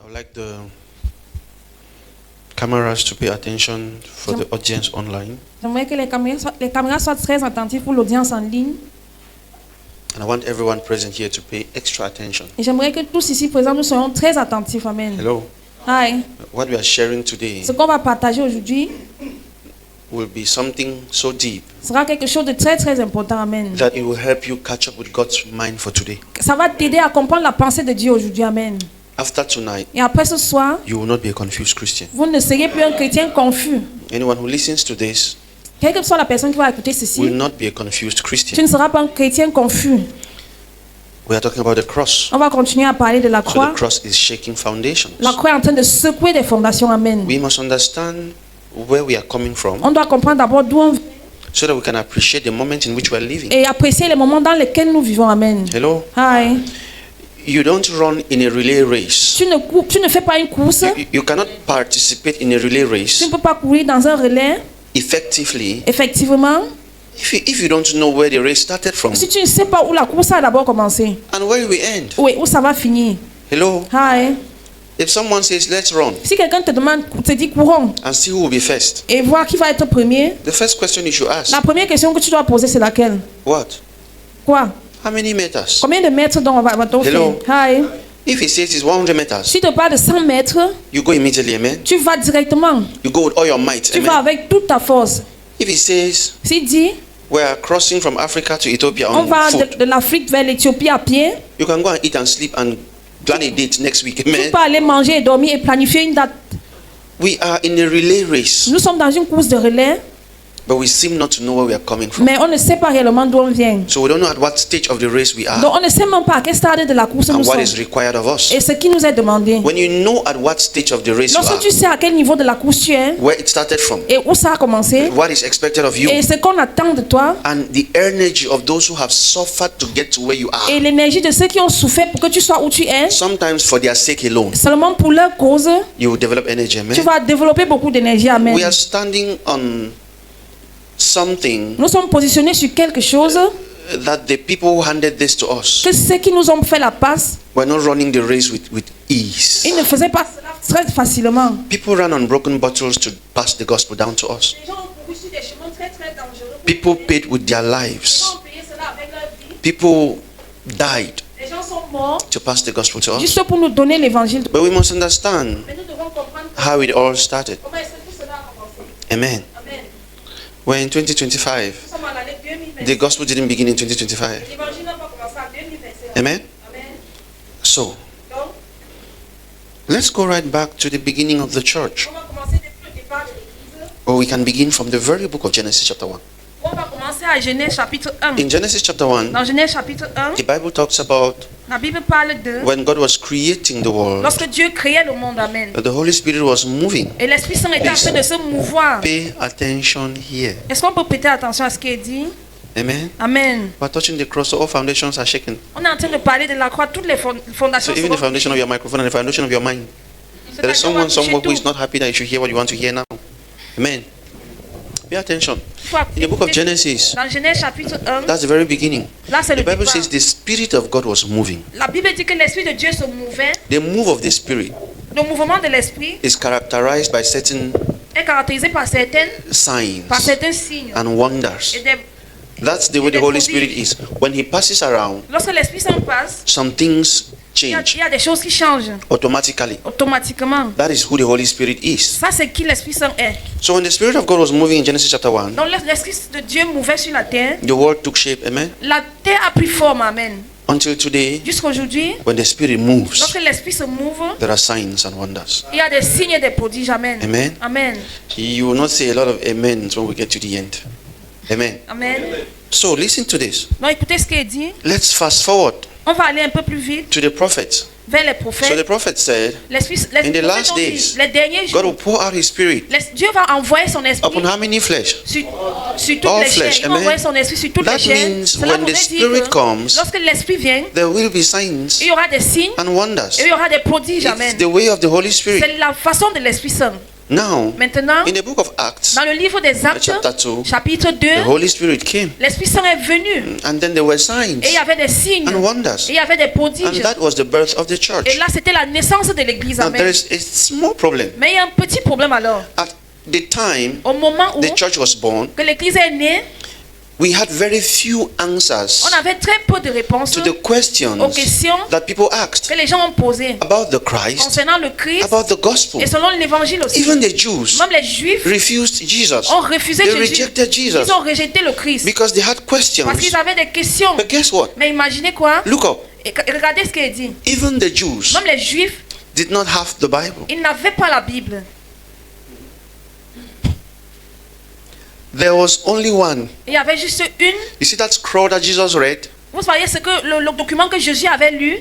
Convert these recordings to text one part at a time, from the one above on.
I would like the cameras to pay attention for the audience online. J'aimerais que les caméras soient très attentives pour l'audience en ligne. And I want everyone present here to pay extra attention. Et j'aimerais que tous ici présents, nous soyons très attentifs. Amen. Hello. Hi. What we are sharing today Ce qu'on va partager aujourd'hui will be something so deep sera quelque chose de très très important. Amen. that it will help you catch up with God's mind for today. Ça va t'aider à comprendre la pensée de Dieu aujourd'hui. Amen. After tonight, Et après ce soir, you will not be a confused Christian. vous ne serez plus un chrétien confus. Anyone who listens to this Quelle que soit la personne qui va écouter will ceci, not be a confused tu Christian. ne seras pas un chrétien confus. We are talking about the cross. On va continuer à parler de la So croix. the cross is shaking foundations. La croix est en train de secouer des fondations. Amen. We must understand where we are coming from On doit comprendre d'abord d'où on vient so that we can appreciate the moment in which we are living. et apprécier les moments dans lesquels nous vivons. Amen. Hello? Hi. You don't run in a relay race. Tu ne fais pas une course. You cannot participate in a relay Tu race ne peux pas courir dans un relais. effectively Effectivement, if you don't know where the race started from si tu ne sais pas où la course a d'abord commencé, and where it will end. oui, où ça va finir. Hello? Hi. If someone says, let's run Si quelqu'un te dit courons and see who will be first, et voir qui va être premier, the first question you should ask, la première question que tu dois poser c'est laquelle? what? Quoi? How many meters? Combien de mètres donc on va Hello. faire? Hi. If he says it's 100 meters, Si tu te parles de 100 mètres, you go immediately, amen? tu vas directement. You go with all your might, Tu vas amen? avec toute ta force. If he says S'il dit, we are crossing from Africa to Ethiopia on on va foot, de l'Afrique vers l'Éthiopie à pied, you can go and eat and sleep and plan a date next week, tu amen? peux aller manger et dormir et planifier une date. We are in a relay race, Nous sommes dans une course de relais, but we seem not to know where we are coming from. mais on ne sait pas réellement d'où on vient. So we don't know at what stage of the race we are Donc on ne sait même pas à quel stade de la course nous and what sommes is required of us. et ce qui nous est demandé. When you know at what stage of the race you Lorsque are, tu sais à quel niveau de la course tu es where it started from, et où ça a commencé what is expected of you, et ce qu'on attend de toi and the energy of those who have suffered to get to where you are, et l'énergie de ceux qui ont souffert pour que tu sois où tu es, sometimes for their sake alone, seulement pour leur cause, you will develop energy, tu amen? vas développer beaucoup d'énergie. Amen. We are standing on something Nous sommes positionnés sur quelque chose that the people who handed this to us que ceux qui nous ont fait la passe, were not running the race with ease. ils ne faisaient pas cela très facilement. People ran on broken bottles to pass the gospel down to us. Les gens ont couru sur des chemins très très dangereux. People paid with their Les gens lives. ont payé cela avec leur vie. People died Les gens sont morts to pass the gospel to us. juste pour nous donner l'évangile. But we must understand Mais nous devons comprendre how it all started. comment est-ce que tout cela a commencé. Amen. Amen. We're in 2025. Nous sommes à l'année 2025. The gospel didn't begin in 2025. L'évangile n'a pas commencé en 2025. Amen. Amen. So, Donc, let's go right back to the beginning of the church. on va commencer depuis le départ de l'Église. Or we can begin from the very book of Genesis chapter 1. On va commencer à Genèse chapitre 1. In Genesis chapter 1, Dans Genèse chapitre 1, the Bible talks about la Bible parle de when God was creating the world, lorsque Dieu créait le monde. Amen. that the Holy Spirit was moving. Et l'Esprit Saint était en train de se mouvoir. Pay attention here. Est-ce qu'on peut prêter attention à ce qui est dit? Amen. Amen. We're touching the cross, so all foundations are shaken. On est en train de parler de la croix, toutes les fondations So even the seront foundation of your microphone and the foundation of your mind. There is C'est-à-dire, on va someone toucher somewhere who is tout. not happy that you should hear what you want to hear now. Amen. Pay attention. Il faut In the book of écouter. Genesis, Dans Genèse chapitre 1, that's the very beginning. là c'est The le Bible départ. says the Spirit of God was moving. La Bible dit que l'Esprit de Dieu se mouvait. The move of the Spirit Le mouvement de l'Esprit is characterized by certain est caractérisé par certains signs signes. and wonders. Et des- That's the way the Holy Spirit is. When He passes around, Lorsque l'Esprit Saint passe, some things il change y a des choses qui changent automatically. automatiquement. That is who the Holy Spirit is. Ça, c'est qui l'Esprit Saint est. So when the Spirit of God was moving in Genesis chapter 1, Donc l'Esprit de Dieu mouvait sur la terre. the world took shape. Amen. La terre a pris forme. Amen. Until today, Jusqu'à aujourd'hui, when the Spirit moves, lorsque l'Esprit se mouve, there are signs and wonders. il y a des signes et des prodiges. Amen. Amen. Amen. You will not say a lot of amens when we get to the end. Amen. Amen. So listen to this. Donc écoutez ce qu'il est dit. Let's fast forward On va aller un peu plus vite to the prophets. vers les So prophètes. the prophet said, in the last days, les derniers God will jours, pour out His Spirit Dieu va envoyer son esprit upon how many flesh? sur toutes All les flesh, chairs. Il va amen. envoyer son esprit sur toutes That les chairs. means Cela when the voudrait dire Spirit que comes, lorsque l'esprit vient, there will be signs il y aura des signes and wonders. et il y aura des prodiges. It's Amen. the way of the Holy Spirit. C'est la façon de l'Esprit Saint. Now, Maintenant, in the book of Acts, dans le livre des Actes, chapter 2, chapitre 2, the Holy Spirit came, l'Esprit Saint est venu. and then there were signs Et il y avait des signes. and wonders. Et il y avait des prodiges. And that was the birth of the church. Et là, c'était la naissance de l'église. Now, there Amen. is a small problem. Mais il y a un petit problème alors. At the time Au moment où the church was born, que l'église est née, we had very few answers on avait très peu de réponses to the questions aux questions that people asked que les gens ont posées about the Christ, concernant le Christ about the gospel. et selon l'évangile aussi. Even the Jews Même les Juifs refused Jesus. ont refusé They Jésus. rejected Jesus Ils ont rejeté le Christ because they had questions. parce qu'ils avaient des questions. But guess what? Mais imaginez quoi? Look up. Et regardez ce qu'il est dit. Even the Jews Même les Juifs, did not have the Bible. ils n'avaient pas la Bible. There was only one. Il y avait juste une. You see that scroll that Jesus read? Vous voyez ce que le document que Jésus avait lu?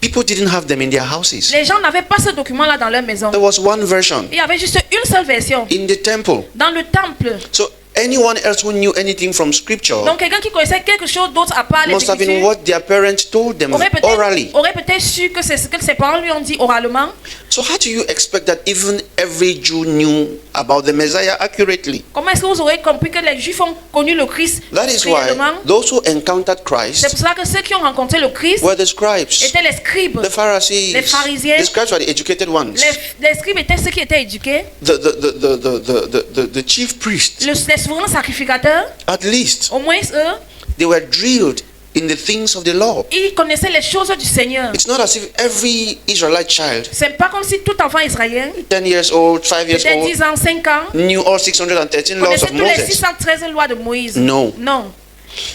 People didn't have them in their houses. Les gens n'avaient pas ce document-là dans leur maison. There was one version Il y avait juste une seule version in the temple. dans le temple. So anyone else who knew anything from scripture Donc quelqu'un qui connaissait quelque chose d'autre à part les must have been Écritures what their parents told them orally. aurait peut-être su que c'est ce que ses parents lui ont dit oralement. So how do you expect that even every Jew knew about the Messiah accurately? Comment est-ce que vous aurez compris que les Juifs ont connu le Christ That is réellement? why those who encountered C'est Christ pour cela que ceux qui ont rencontré le Christ were the scribes, étaient les scribes. the Pharisees. Les pharisiens. The scribes were the educated ones. Les scribes étaient ceux qui étaient éduqués. The chief priests, Les souverains sacrificateurs, at least, au moins eux, they were drilled in the things of the law. ils connaissaient les choses du Seigneur. It's not as if every Israelite child, C'est pas comme si tout enfant israélien, 10 years old, 5 years peut-être old, 10 ans, 5 ans, knew all 613 laws connaissait of tous les Moses. 613 lois de Moïse. No. Non.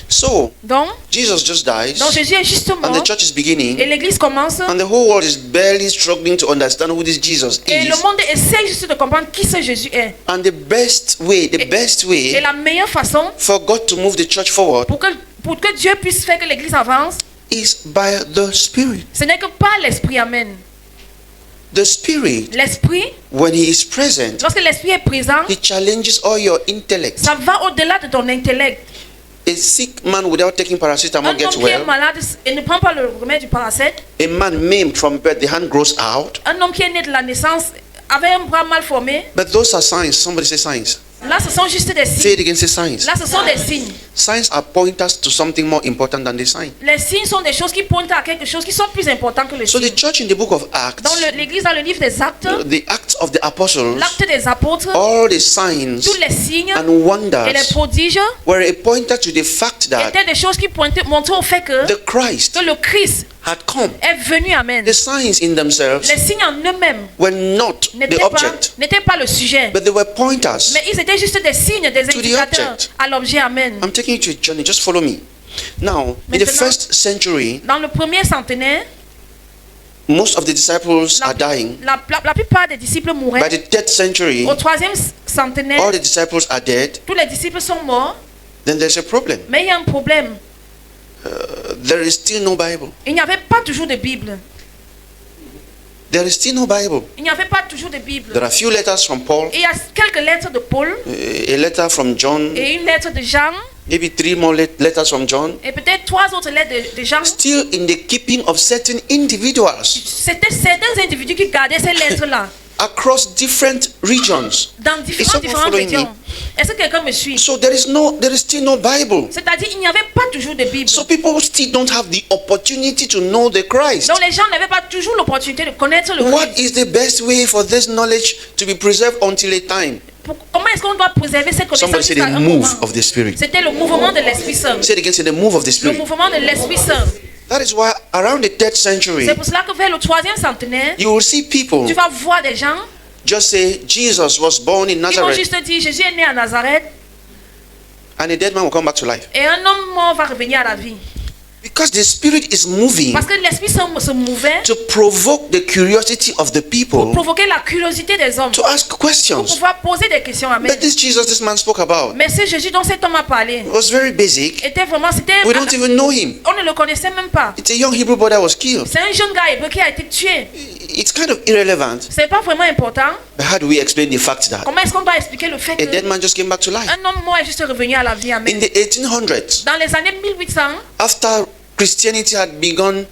So, Donc, Jesus just dies, Jésus est juste and mort the church is et beginning, l'église commence and the whole world is barely struggling to understand who this Jesus et is. le monde essaie juste de comprendre qui ce Jésus est. And the best way Et la meilleure façon for God to move the church forward pour que Dieu puisse faire que l'église avance, is by the Spirit. ce n'est que par l'esprit. Amen. The Spirit, L'esprit, when He is present, lorsque l'esprit est présent, He challenges all your intellect. ça va au-delà de ton intellect. A sick man without taking paracetamol Un gets homme qui est well. malade et ne prend pas le remède du paracète, A man maimed from birth, the hand grows out. un homme qui est né de la naissance avait un bras mal formé. But those are signs. Somebody say signs. Là, ce sont juste des Say it signes. again, say signs. Là, ce sont des signes. Signs are pointers to something more important than the sign. Les signes sont des choses qui pointent à quelque chose qui sont plus importants que les So signes. the church in the book of Acts, Dans l'église, dans le livre des Actes, the Acts of the Apostles, l'acte des apôtres, all the signs tous les signes and et les wonders prodiges were a pointer to the fact that étaient des choses qui montraient au fait que the Christ le Christ had come. est venu. Amen. The signs in themselves Les signes en eux-mêmes were not the object, n'étaient pas le sujet, but they were pointers. mais ils étaient juste des signes, des the indicateurs object. à l'objet. Amen. I'm taking you to a journey, just follow me. Now, in the Maintenant, first century, Dans le premier centenaire, most of the disciples are dying. la plupart des disciples By mouraient. the third century, Au troisième centenaire, all the disciples are dead. tous les disciples sont morts, Then there's a problem. mais il y a un problème. There is still no Bible. Il n'y avait pas toujours de Bible. There is still no Bible. Il n'y avait pas toujours de Bible. There are few letters from Paul, Et il y a quelques lettres de Paul a letter from John, et une lettre de Jean maybe 3 more letters from John. et peut-être 3 autres lettres de Jean. Still in the keeping of certain individuals C'était certains individus qui gardaient ces lettres-là across different regions. dans someone différentes following régions. Est-ce que quelqu'un me suit? So there is still no Bible. C'est-à-dire il n'y avait pas toujours de Bible. So people still don't have the opportunity to know the Christ. Donc les gens n'avaient pas toujours l'opportunité de connaître le What Christ. is the best way for this knowledge to be preserved until a time? Comment est-ce qu'on doit préserver cette Somebody connaissance say jusqu'à the un move moment? of the Spirit. C'était le mouvement de l'Esprit Saint. Say it again, say the move of the Le Spirit. mouvement de l'Esprit Saint. That is why around the third century, C'est pour cela que vers le troisième centenaire, you will see people tu vas voir des gens just say Jesus was born in qui vont Nazareth, juste dire Jésus est né à Nazareth and a dead man will come back to life. et un homme mort va revenir à la vie. Because the Spirit is moving Parce que l'Esprit Saint se mouvait to provoke the curiosity of the pour people provoquer la curiosité des hommes, to ask pour questions. pouvoir poser des questions. Amen. But this Jesus this man spoke about Mais ce Jésus dont cet homme a parlé was very basic. était vraiment, We don't even know him. on ne le connaissait même pas. It's a young Hebrew boy that was killed. C'est un jeune gars hébreu qui a été tué. It's kind of irrelevant. C'est pas vraiment important. But how do we explain the fact that Comment est-ce qu'on doit expliquer le fait a dead que man just came back to life? un homme mort est juste revenu à la vie? In Amen. the 1800s, Dans les années 1800, after Christianity had begun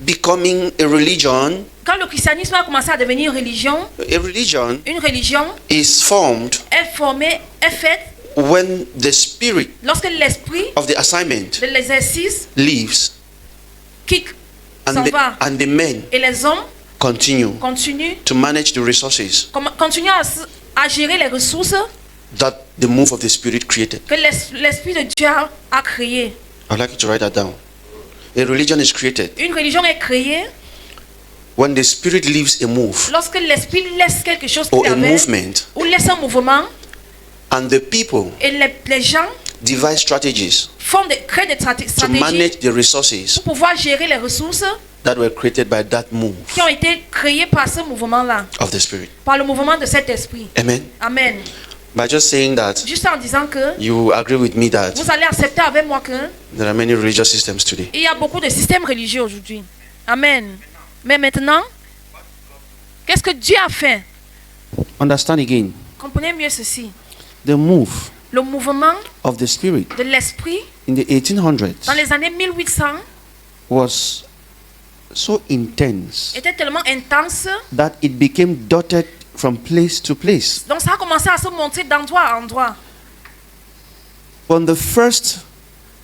becoming a religion, Quand le christianisme a commencé à devenir A religion une religion is formed est faite when the spirit lorsque l'esprit of the assignment de l'exercice leaves quitte, s'en va, and the men et les hommes continuent continuent to manage the resources à gérer les ressources that the move of the spirit created. que l'esprit de Dieu a créées. I'd like you to write that down. A religion is created Une religion est créée when the spirit leaves a move lorsque l'esprit laisse quelque chose or qu'il a avait movement ou laisse un mouvement and the people et les gens devise strategies créent des to stratégies manage the resources pour pouvoir gérer les ressources that were created by that move qui ont été créées par ce mouvement-là, of the spirit. par le mouvement de cet esprit. Amen. Amen. By just saying that, Juste en disant que you agree with me that vous allez accepter avec moi que there are many religious systems today. il y a beaucoup de systèmes religieux aujourd'hui. Amen. Mais maintenant, qu'est-ce que Dieu a fait? Understand again, Comprenez mieux ceci. the move Le mouvement of the spirit de l'esprit in the 1800s dans les années 1800 was so intense était tellement intense, that it became dotted from place to place. donc ça a commencé à se monter d'endroit en endroit. When the first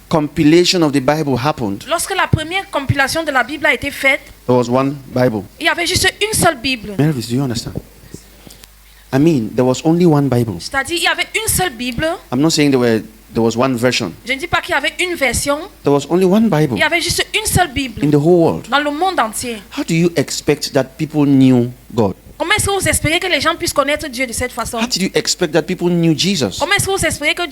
compilation of the Bible happened, Lorsque la première compilation de la Bible a été faite, there was one Bible. il y avait juste une seule Bible. Mavis, do you understand? I mean, there was only one Bible. C'est-à-dire, il y avait une seule Bible. I'm not saying there was one version. Je ne dis pas qu'il y avait une version. There was only one Bible Il y avait juste une seule Bible in the whole world. dans le monde entier. How do you expect that people knew God? Comment est-ce que vous espérez que les gens puissent connaître Dieu de cette façon? How did you expect that people knew Jesus? Comment est-ce que vous espérez que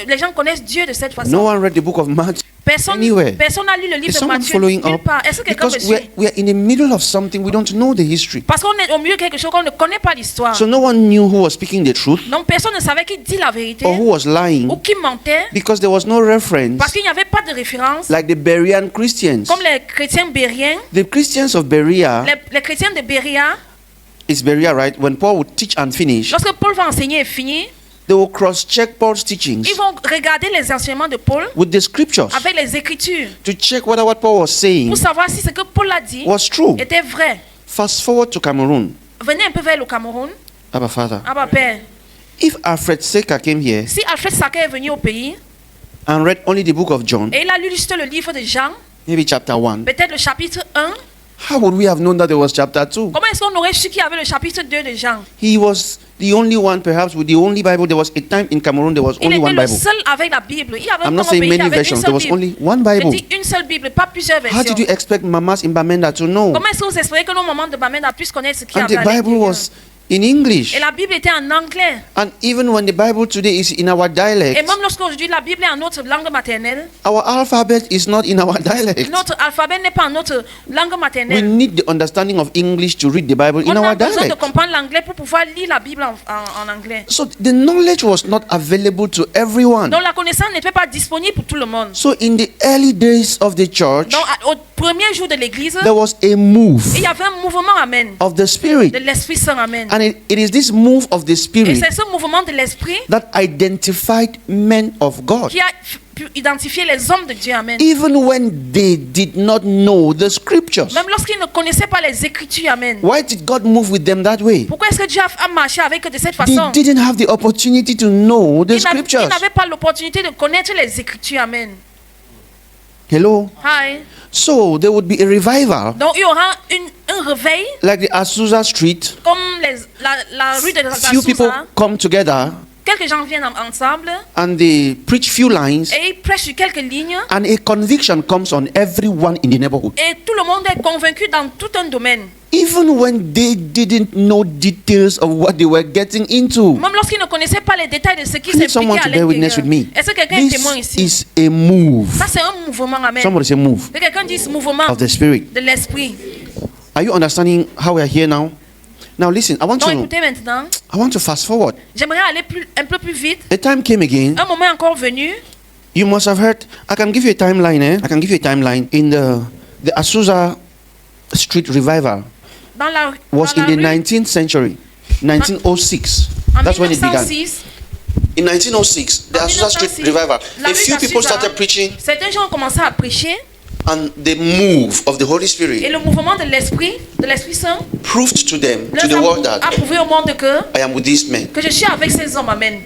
les gens connaissent Dieu de cette façon? No one read the book of Matthew Personne anywhere. n'a lu le Is livre de someone Matthieu following nulle up? part. Est-ce que quelqu'un me Because suit? we're in the middle of something, we don't know the history. Parce qu'on est au milieu de quelque chose qu'on ne connaît pas l'histoire. So no one knew who was speaking the truth Donc personne ne savait qui dit la vérité or who was lying ou qui mentait because there was no reference parce qu'il n'y avait pas de référence. like the Berean Christians. Comme les chrétiens bériens, The Christians of Berea, les chrétiens de Béria, it's Berea, right? When Paul would teach and finish, lorsque Paul va enseigner et finir, they will cross-check Paul's teachings ils vont regarder les enseignements de Paul with the scriptures avec les Écritures to check whether what Paul was saying pour savoir si ce que Paul a dit was true. était vrai. Fast forward to Cameroon. Venez un peu vers le Cameroun. Abba Father, Abba Père, if Alfred Seca came here si Alfred Saka est venu au pays and read only the book of John, et il a lu juste le livre de Jean, maybe chapter 1, peut-être le chapitre 1, how would we have known that there was chapter 2? comment est-ce qu'on aurait su qu'il y avait le chapitre 2 de Jean? He was the only one, perhaps, with the only Bible. There was a time in Cameroon there was Il only était one le Bible. seul avec la Bible. Il y avait I'm un not temps au saying pays, il y many avait une versions. seule There was Bible. only one Je Bible. dis une seule Bible, pas plusieurs How did you versions. expect Mamas in Bamenda to know? Comment est-ce que vous espérez que nos mamans de Bamenda puissent connaître ce qu'il y And avait the à Bible l'intérieur? was in English. Et la Bible était en anglais. And even when the Bible today is in our Et dialect, même lorsqu'aujourd'hui la Bible est en notre langue maternelle, our alphabet is not in our dialect. notre alphabet n'est pas en notre langue We maternelle. need the understanding of English to read the Bible in On a our besoin de dialect. comprendre l'anglais pour pouvoir lire la Bible en anglais. So the knowledge was not available to everyone. Donc la connaissance n'était pas disponible pour tout le monde. So in the early days of the church, Donc au premier jour de l'église, there was a move il y avait un mouvement, amen, of the Spirit. de l'Esprit Saint, amen. And it is this move of the Et Spirit c'est ce mouvement de l'Esprit that identified men of God. qui a pu identifier les hommes de Dieu, amen. Even when they did not know the scriptures. Même lorsqu'ils ne connaissaient pas les Écritures, amen. Why did God move with them that way? Pourquoi est-ce que Dieu a marché avec eux de cette They façon? didn't have the opportunity to know the Ils scriptures. n'avaient pas l'opportunité de connaître les Écritures, amen. Hello? Hi. So there would be a revival Donc il y aura un réveil like the Azusa Street. comme la rue de la Few people Sousa. come together Quelques gens viennent ensemble and they preach few lines et ils prêchent sur quelques lignes and a conviction comes on everyone in the neighborhood. et tout le monde est convaincu dans tout un domaine. Even when they didn't know details of what they were getting into. Même lorsqu'ils ne connaissaient pas les détails de ce qui I need someone s'impliquait à to bear witness with l'intérieur. me. Est-ce que quelqu'un est témoin This ici? is a move. Ça c'est un mouvement, amen. Somebody say move Que quelqu'un dise mouvement of the Spirit. de l'esprit. Are you understanding how we are here now? Now listen, Donc écoutez maintenant, I want to fast forward. j'aimerais aller un peu plus vite. A time came again. Un moment est encore venu. You must have heard. I can give you a timeline. I can give you a timeline in the Azusa Street revival. Dans la, Was dans in la the rue, 19th century, 1906. en That's when it began. 1906, In 1906, the En Azusa Street 1906, revival. la A rue few people d'Azusa, started preaching, certains gens ont commencé à prêcher and the move of the Holy Et Spirit le mouvement de l'Esprit Saint, proved to them, to the leur world, a that prouvé au monde I am with these men. que je suis avec ces hommes. Amen.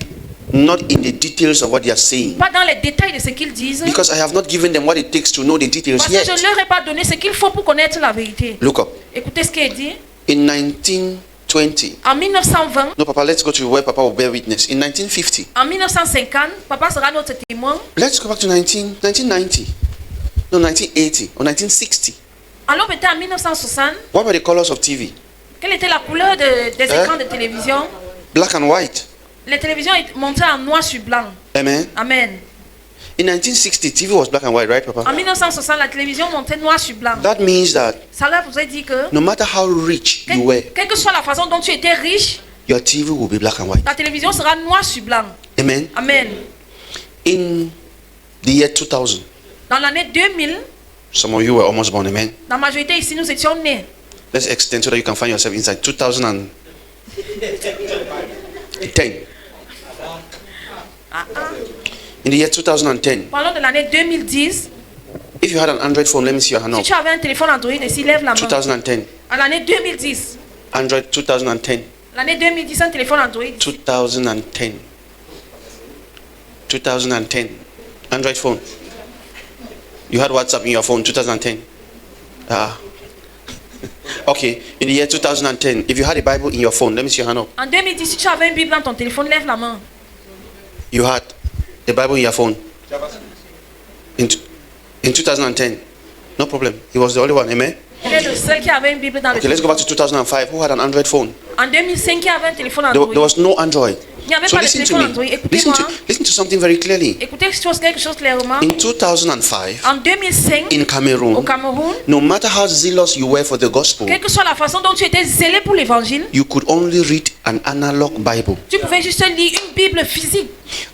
Not in the details of what they are saying, Pas dans les détails de ce qu'ils disent. because I have not given them what it takes to know the details Parce que yet. je ne leur ai pas donné ce qu'il faut pour connaître la vérité. Look up. Écoutez ce qui est dit. In 1920, En 1920, no, Papa, let's go to where Papa will bear witness. In 1950, en 1950, papa sera notre témoin. let's go back to 1990. No, 1980 or 1960. Alors peut-être en 1960, What were the colors of TV? quelle était la couleur des écrans de télévision? Black and white. Les télévisions étaient montées en noir sur blanc. Amen. Amen. In 1960, TV was black and white, right, Papa? En 1960, la télévision montait noir sur blanc. That means that Ça leur vous a dit que, no matter how rich you were, quelle que soit la façon dont tu étais riche, your TV will be black and white. ta télévision sera noir sur blanc. Amen. Amen. In the year 2000, Dans l'année 2000, some of you were almost born. Amen. la majorité ici, nous étions nés. Let's extend so that you can find yourself inside 2010. In the year 2010, Parlons de l'année 2010. if you had an Android phone, let me see your hand Si up. tu avais un téléphone Android ici, lève la main. 2010, À l'année 2010. Android 2010, L'année 2010, un téléphone Android. 2010, 2010, Android phone. You had WhatsApp in your phone, 2010. Okay, in the year 2010, if you had a Bible in your phone, let me see your hand up. En 2010, si tu avais une Bible dans ton téléphone, lève la main. You had a Bible in your phone. In 2010, no problem. He was the only one, amen. Il est le seul qui avait une Bible dans le Okay, let's go téléphone. back to 2005. Who had an Android phone? En 2005, qui avait un téléphone There Android. was no Android. Il n'y avait So pas de listen to téléphone Android. me. Écoutez-moi. Listen to something very clearly. Écoutez quelque chose clairement. In 2005, En 2005, in au Cameroon, Cameroun, no matter how zealous you were for the gospel, quelle que soit la façon dont tu étais zélé pour l'évangile, you could only read an analog Bible. tu pouvais juste lire une Bible physique.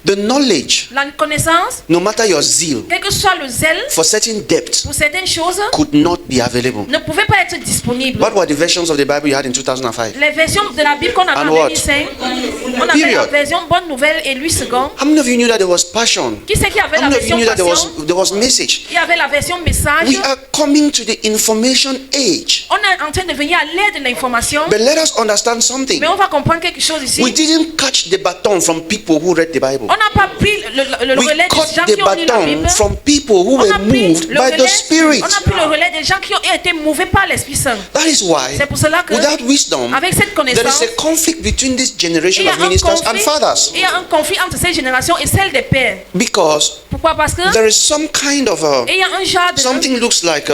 The knowledge, La connaissance, no matter your zeal quel que soit le zèle, for certain depths, pour certaines choses, could not be available. ne pouvait pas être disponible. What were the versions of the Bible you had in 2005? Les versions de la Bible qu'on avait And en what? 2005, on avait la Period. version Bonne Nouvelle et lui second. How many of you knew that there was passion? Qui c'est qui avait How la many of you version knew that passion? there was message? Il y avait la version message. We are coming to the information age. On est en train de venir à l'aide de l'information. But let us understand something. Mais on va comprendre quelque chose ici. We didn't catch the baton from people who read the Bible. On n'a pas pris le We relais caught des gens the qui ont lu la baton Bible. from people who On were a pris moved le by the relais, Spirit. on a pris le relais des gens qui ont été mouvés par l'Esprit Saint. That is why, C'est pour cela que, without wisdom, avec cette there is connaissance, a conflict between this generation il y a of ministers and fathers. il y a un conflit entre cette génération et celle des pères. Because Pourquoi? Parce que there is some kind of a, il y a un genre de something looks like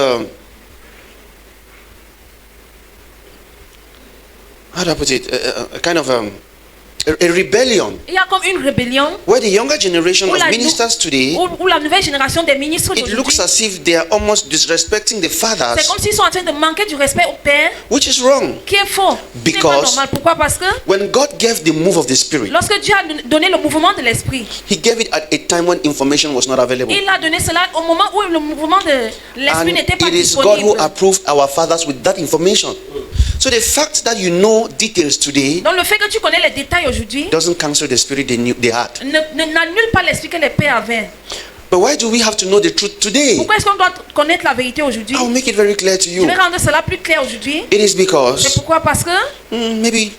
how do I put it? A kind of a rebellion il y a comme une rébellion where the younger generation où of la, ministers today, où la nouvelle génération des ministres it looks d'aujourd'hui, as if they are almost disrespecting the c'est fathers, comme s'ils sont en train de manquer du respect au père, which is wrong. qui est faux. Ce n'est pas Because normal. Pourquoi? Parce que When God gave the move of the Spirit, lorsque Dieu a donné le mouvement de l'esprit, He gave it at a time when information was not available. il a donné cela au moment où le mouvement de l'esprit And n'était pas it is God disponible. who approved our fathers with that information. So the fact that you know details today Donc le fait que tu connais les détails aujourd'hui doesn't cancel the spirit they had. n'annule pas l'esprit que les pères avaient. But why do we have to know the truth today? Pourquoi est-ce qu'on doit connaître la vérité aujourd'hui? I'll make it very clear to Je you. vais rendre cela plus clair aujourd'hui. It is C'est because pourquoi? Parce que maybe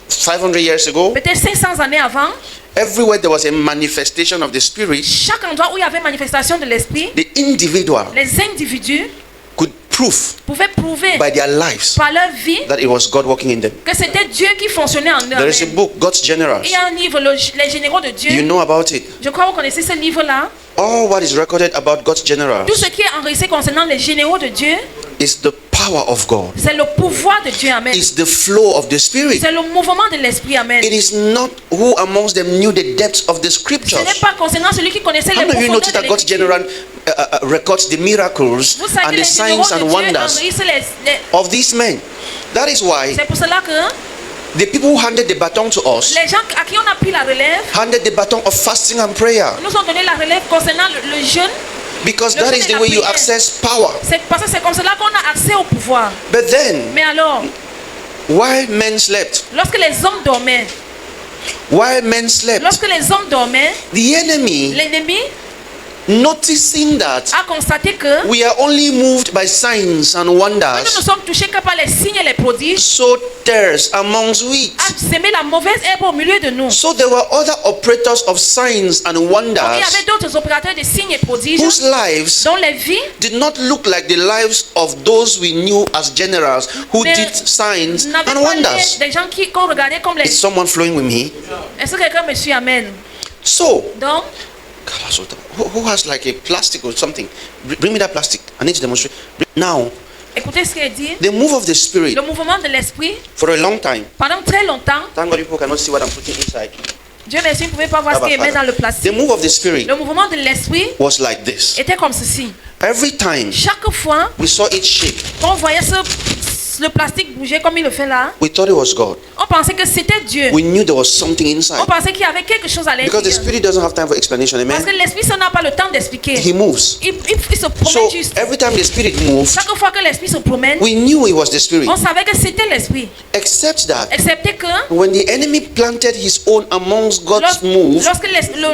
500 years ago, peut-être 500 années avant, everywhere there was a manifestation of the Spirit, chaque endroit où il y avait manifestation de l'esprit, the individual les individus could prove pouvaient prouver by their lives par leur vie that it was God working in them. que c'était Dieu qui fonctionnait en eux. There is a Amen. book, God's Generals. Il y a un livre, les généraux de Dieu. You know about it. Je crois que vous connaissez ce livre-là. All what is recorded about God's generals Tout ce qui est enregistré concernant les généraux de Dieu, is the power of God. c'est le pouvoir de Dieu. Amen. It's the flow of the Spirit. C'est le mouvement de l'esprit. Amen. It is not who amongst them knew the depths of the Ce scriptures. n'est pas concernant celui qui connaissait How les many of you profondeurs notice de that God's l'esprit. general records the miracles Vous savez and que the les généraux signs de and Dieu wonders enregistrent of these men? That is why C'est pour cela que the people who handed the baton to us les gens à qui on a pris la relève handed the baton of fasting and prayer, nous ont donné la relève concernant le jeûne. because Le that jeûne is et the la way you prière. access power. C'est parce que c'est comme cela qu'on a accès au pouvoir. But then, Mais alors, while men slept, lorsque les hommes dormaient, while men slept, lorsque les hommes dormaient, the enemy l'ennemi noticing that a constaté que we are only moved by signs and nous ne wonders, sommes touchés que par les signes et les prodiges, so tares amongst wheat. a semé la mauvaise herbe au milieu de nous. So there were other operators of signs and Donc, il y wonders avait d'autres opérateurs de signes et prodiges whose lives dont les vies did not look like the lives of those we knew as generals who ne- did signs n'avaient and pas wonders. l'air des gens qu'on regardait comme les... Is someone flowing with me? Est-ce que quelqu'un me suit? Amen. So, Donc, who has like a plastic or something? Bring me that plastic. I need to demonstrate. Now, écoutez ce qu'il dit. the move of the Spirit Le mouvement de l'esprit, for a long time. pendant très longtemps, Thank God people cannot see what I'm putting inside. Dieu merci, vous ne pouvez pas voir ce Abba, qu'il met Father. dans le The plastique. move of the Spirit Le mouvement de l'esprit was like this. était comme ceci. Every time Chaque fois we saw it shake, qu'on voyait le plastique bouger comme il le fait là, we thought it was God. on pensait que c'était Dieu. We knew there was something On inside. pensait qu'il y avait quelque chose à Because the l'intérieur. Spirit doesn't have time for explanation. Parce que Amen. l'esprit, ça n'a pas le temps d'expliquer. He moves. Il se promène So juste. every time the Spirit moved, Chaque fois que l'esprit se promène, we knew it was the Spirit. on savait que c'était l'esprit. Except that Excepté que when the enemy planted his own amongst God's move, lorsque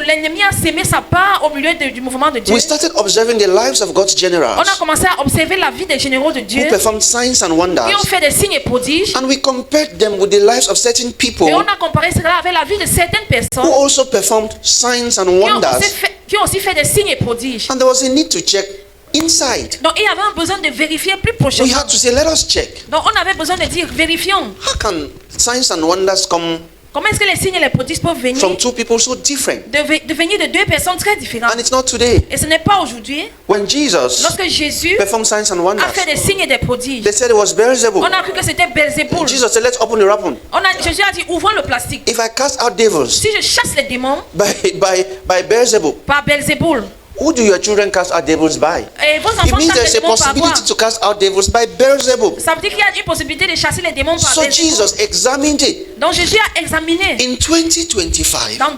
l'ennemi a sémé sa part au milieu du mouvement de Dieu, we started observing the lives of God's on generals a commencé à observer la vie des généraux de Dieu who performed signs and qui ont wonders, fait des signes et prodiges. and we compared them with the lives of certain people Et on a comparé cela avec la vie de certaines who personnes also performed signs and qui ont wonders, qui ont aussi fait des signes et prodiges. and there was a need to check inside. Donc il y avait un besoin de vérifier plus We prochainement. had to say, let us check. Donc on avait besoin de dire, vérifions. How can signs and wonders come Comment est-ce que les signes et les prodiges peuvent venir from two people so different? de venir de deux personnes très différentes. And it's not today. Et ce n'est pas aujourd'hui. When Jesus Lorsque Jésus performed signs and a wonders, fait des signes et des prodiges, they said it was Beelzebub. on a cru que c'était Belzéboul. Jesus said, let's open the wrapper. Jésus a dit, ouvrons le plastique. If I cast out devils Si je chasse les démons by Beelzebub, par Belzéboul, who do your children cast out devils by? et vos It enfants means chassent there's les a démons par quoi? possibility to cast out devils by Beelzebub. Ça veut dire qu'il y a une possibilité de chasser les démons par So Belzéboul. Jesus examined it. Donc Jésus a examiné In 2025, en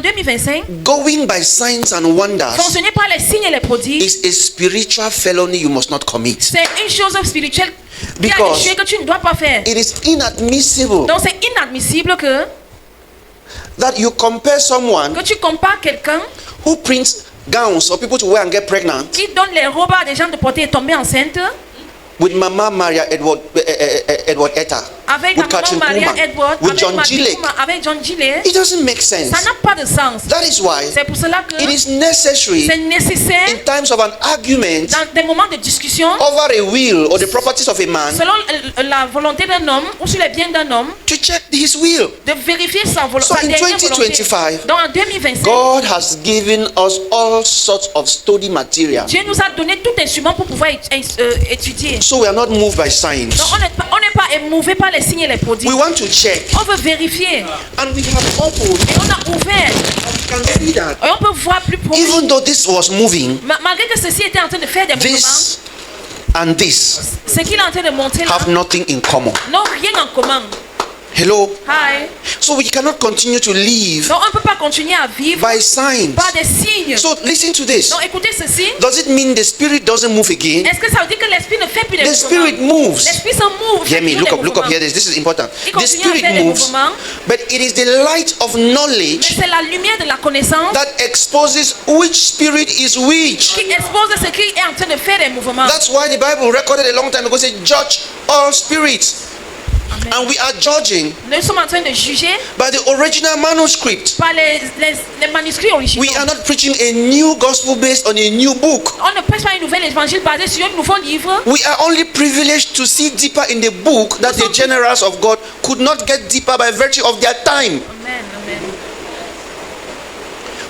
2025, going by signs and wonders fonctionner par les signes et les prodiges, is a spiritual felony you must not commit. c'est une chose spirituelle qui a Because échoué que tu ne dois pas faire. it is inadmissible Donc c'est inadmissible que that you compare someone tu compares quelqu'un who prints gowns for people to wear and get pregnant qui donne les robes à des gens de porter et tomber enceinte with Mama Maria Edward Etta, avec with la maman Catherine Maria Kuhlman, Edward, with avec John Matthew Gillett. Kuhlman, avec John Gillett. It doesn't make sense. Ça n'a pas de sens. That is why C'est pour cela que it is necessary c'est nécessaire in times of an argument dans des moments de discussion over a will or the properties of a man selon la volonté d'un homme ou sur les biens d'un homme to check his will. de vérifier sa So in dernière volonté. 2025, Donc en 2025, God has given us all sorts of study material. Dieu nous a donné tout instrument pour pouvoir étudier. So we are not moved by signs. Donc on n'est pas émouvé par les signes et les prodiges. We want to check. On veut vérifier. And we have opened. Et on a ouvert. We can see that Et on peut voir plus profond. even though this was moving, Malgré que ceci était en train de faire des mouvements, this and this ce qu'il est en train de montrer là have nothing in common. n'ont rien en commun. Hello? Hi. So we cannot continue to live Donc on ne peut pas continuer à vivre by signs. par des signes. So listen to this. Donc écoutez ceci. Does it mean the spirit doesn't move again? Est-ce que ça veut dire que l'esprit ne fait plus des The spirit mouvements? moves. L'esprit se move. Hear me, fait look des up, mouvements. here. This is important. Il The continue à spirit faire des moves, mouvements. but it is the light of Mais knowledge c'est la lumière de la connaissance that exposes which spirit is which. qui expose ce qui est en train de faire des mouvements. That's why the Bible recorded a long time ago said, judge all spirits. Amen. And we are judging Nous sommes en train de juger by the original manuscript. par les manuscrits originaux. We are not preaching a new gospel based on a new book. On ne prêche pas une nouvelle évangile basée sur un nouveau livre. We are only privileged to see deeper in the book that the generals of God could not get deeper by virtue of their time. Amen, amen.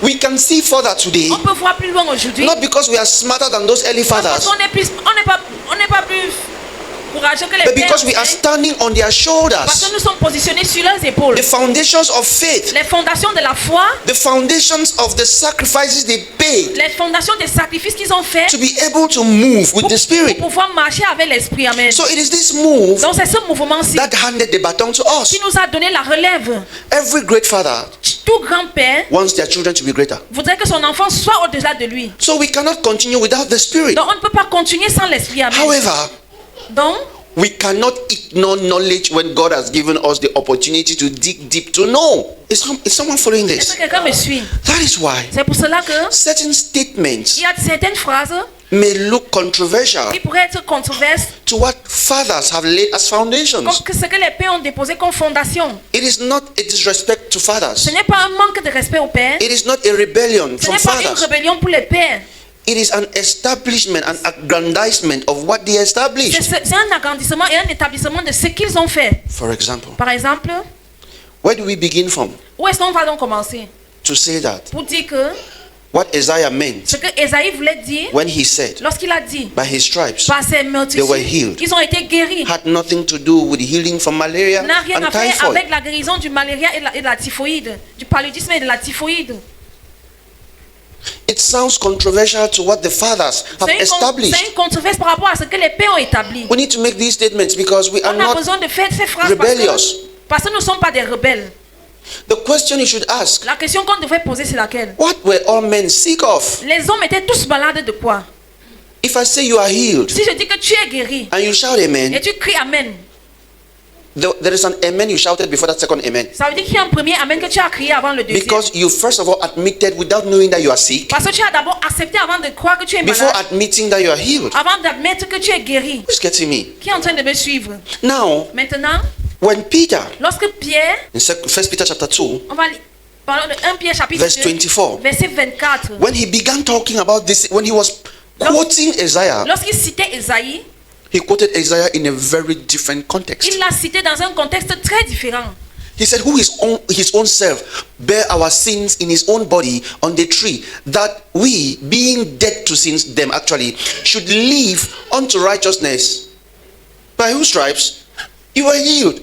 We can see further today, On peut voir plus loin aujourd'hui. not because we are smarter than those early Parce fathers, qu'on n'est pas plus courageux que les but pères, because we are standing on their parce shoulders. que nous sommes positionnés sur leurs épaules. The foundations of faith, Les fondations de la foi, the foundations of the sacrifices they paid les fondations des sacrifices qu'ils ont fait to be able to move with the Spirit. pour pouvoir marcher avec l'esprit. Amen. So it is this move Donc c'est ce mouvement-ci that handed the baton to us. qui nous a donné la relève. Every great father Tout grand-père wants their children to be greater. voudrait que son enfant soit au-delà de lui. So we cannot continue without the Spirit. Donc on ne peut pas continuer sans l'esprit. Amen. However, Donc We cannot ignore knowledge when God has given us the opportunity to dig deep to know. Is someone following Est-ce this? que quelqu'un me suit? That is why C'est pour cela que certain statements il y a certaines phrases may look controversial qui pourraient être controversées, to what fathers have laid as foundations. comme que ce que les pères ont déposé comme fondation. It is not a disrespect to fathers. Ce n'est pas un manque de respect aux pères. It is not a rebellion Ce from n'est pas une fathers. rébellion pour les pères. It is an establishment, an aggrandizement of what they established. C'est un agrandissement et un établissement de ce qu'ils ont fait. For example, Par exemple, where do we begin from où est-ce qu'on va donc commencer? to say that? Pour dire que What Isaiah meant ce que Ésaïe voulait dire when he said, lorsqu'il a dit by his stripes, par ses they were meurtrissures, healed, ils ont été guéris. had nothing to do with healing from malaria N'a rien and à faire typhoid. avec la guérison du malaria et de la typhoïde, du paludisme et de la typhoïde. It sounds controversial to what the fathers have C'est established. une controverse par rapport à ce que les pères ont établi. We need to make these statements because we are On a not besoin de faire ces phrases rebellious. parce que nous ne sommes pas des rebelles. The question you should ask, La question qu'on devrait poser, c'est laquelle? what were all men sick of? Les hommes étaient tous malades de quoi? If I say you are healed Si je dis que tu es guéri and you shout amen, et tu cries Amen, there is an amen you shouted before that second amen. ça veut dire qu'il y a un premier Amen que tu as crié avant le deuxième. Because you first of all admitted without knowing that you are sick, Parce que tu as d'abord accepté avant de croire que tu es before malade, admitting that you are healed. avant d'admettre que tu es guéri. Who's getting me? Qui est en train de me suivre? Now, Maintenant, when Peter, lorsque Pierre, in 1 Peter chapter 2, on va parler de 1 Pierre chapitre verse 2, 24, verset 24. when he began talking about this, when he was quoting Isaiah, Lorsqu'il citait Ésaïe, he quoted Isaiah in a very different context. il l'a cité dans un contexte très différent. He said, who his own self bare our sins in his own body on the tree, that we, being dead to sins, them actually, should live unto righteousness. By whose stripes you were healed.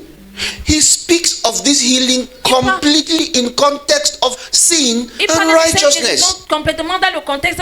He speaks of this healing completely in context of sin Il and parle de cette righteousness. guérison complètement dans le contexte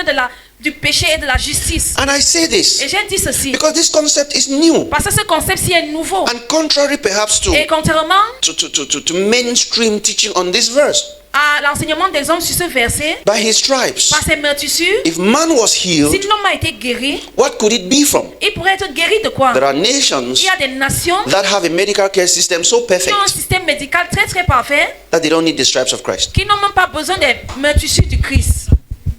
du péché et de la justice. And I say Et this j'ai dit ceci, because this concept is new parce que ce concept-ci est nouveau. and contrary perhaps Et contrairement to mainstream teaching on this verse. à l'enseignement des hommes sur ce verset, By his stripes, par ses meurtrissures, if man was si healed, l'homme a été guéri, what could it be from? il pourrait être guéri de quoi? There are nations Il y a des nations that have a medical care system so qui perfect ont un système médical très très parfait, that they don't need the stripes of Christ. qui n'ont même pas besoin des meurtrissures du Christ.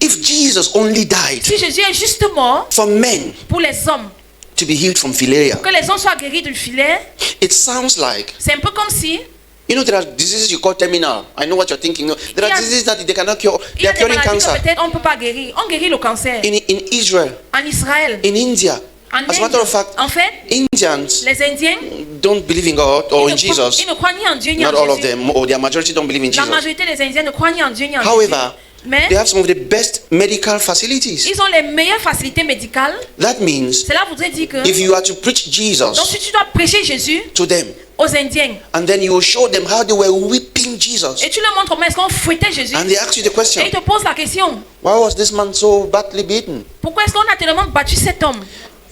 If Jesus only died Si Jésus est juste mort for men pour les hommes, to be healed from philaria, que les hommes soient guéris du filet, it sounds like, c'est un peu comme si you know, there are diseases you call terminal. I know what you're thinking. There are diseases that they cannot cure. il y They a are des curing maladies cancer. que peut-être on ne peut pas guérir. On guérit le cancer In Israel, en Israël, in India, en as a matter of fact, Inde. En fait, Indians les Indiens, don't believe in God or in ils Jesus. ne croient ni en Dieu ni en Not all of Jésus. them, or their majority don't believe in La Jesus. majorité des Indiens ne croient ni en Dieu ni en However, Jésus. Mais they have some of the best medical facilities. ils ont les meilleures facilités médicales. That means Cela voudrait dire que if you are to preach donc Jesus si tu dois prêcher Jésus to them, aux Indiens and then you will show them how they were whipping Jesus, et tu leur montres comment est-ce qu'on fouettait Jésus and they ask you the question, et ils te posent la question, why was this man so badly beaten? pourquoi est-ce qu'on a tellement battu cet homme?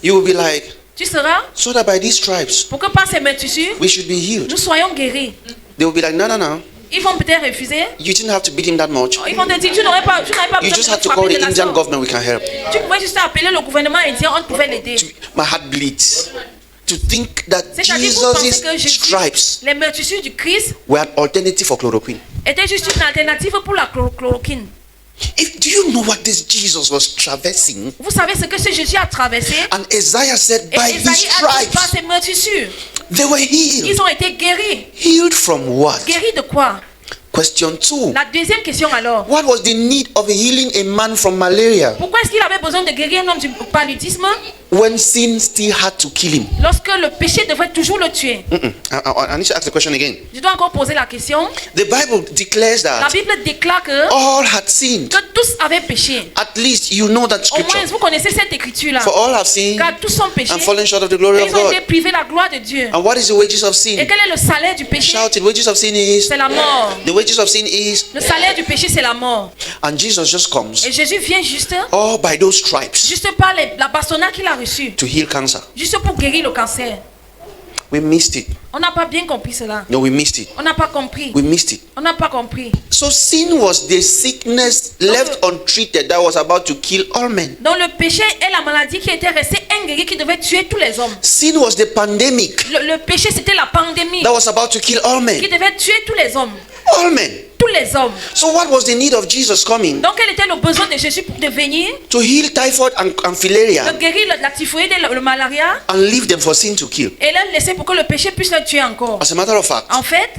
You will be like, Tu seras so that by these stripes pour que par ces meurtrissures, we should be healed. nous soyons guéris. They will be like, no, no, no. Ils vont peut-être refuser. You didn't have to beat him that much. Ils vont te dire, tu n'avais pas You besoin just de had to frapper call de the la Indian sorte. government, we can help. Tu pouvais juste appeler le gouvernement indien, on pouvait l'aider. My heart bleeds to think that C'est-à-dire vous pensez Jesus' que Jésus, stripes les meurtrissures du Christ were an alternative for chloroquine. étaient juste une alternative pour la chloroquine. Do you know what this Jesus was traversing? Vous savez ce que ce Jésus a traversé? And Isaiah said, Et by his Isaïe a dit par stripes, ses meurtrissures, they were healed. ils ont été guéris. Healed from what? Guéris de quoi? Question 2. La deuxième question alors. What was the need of healing a man from malaria Pourquoi est-ce qu'il avait besoin de guérir un homme du paludisme when sin still had to kill him? lorsque le péché devrait toujours le tuer? I need to ask the question again. Je dois encore poser la question. The Bible declares La that Bible déclare que all had sinned. tous avaient péché. At least you know that Au moins, scripture. vous connaissez cette écriture-là. For all have sinned Car tous ont péché. and fallen short of the glory Et of ils ont God. été privés de la gloire de Dieu. And what is the wages of Et sin? quel est le salaire du péché? Shout it. Wages of sin is. C'est la mort. The wages of sin is. Le salaire du péché, c'est la mort. And Jesus just comes Et Jésus vient juste all by those stripes par la bastonnade qu'il a reçue, to heal cancer. juste pour guérir le cancer. We missed it. On n'a pas bien compris cela. No, we missed it. On n'a pas compris. We missed it. On n'a pas compris. So sin was the sickness left untreated that was about to kill all men. Donc le péché est la maladie qui était restée inguérie, qui devait tuer tous les hommes. Sin was the pandemic Le péché, c'était la pandémie that was about to kill all qui men. devait tuer tous les hommes. All men. Tous les hommes. So what was the need of Jesus coming Donc quel était le besoin de Jésus pour devenir, to heal typhoid and filaria de guérir la typhoïde et le malaria, and leave them for sin to kill? et les laisser pour que le péché puisse le tuer encore? As a matter of fact, En fait,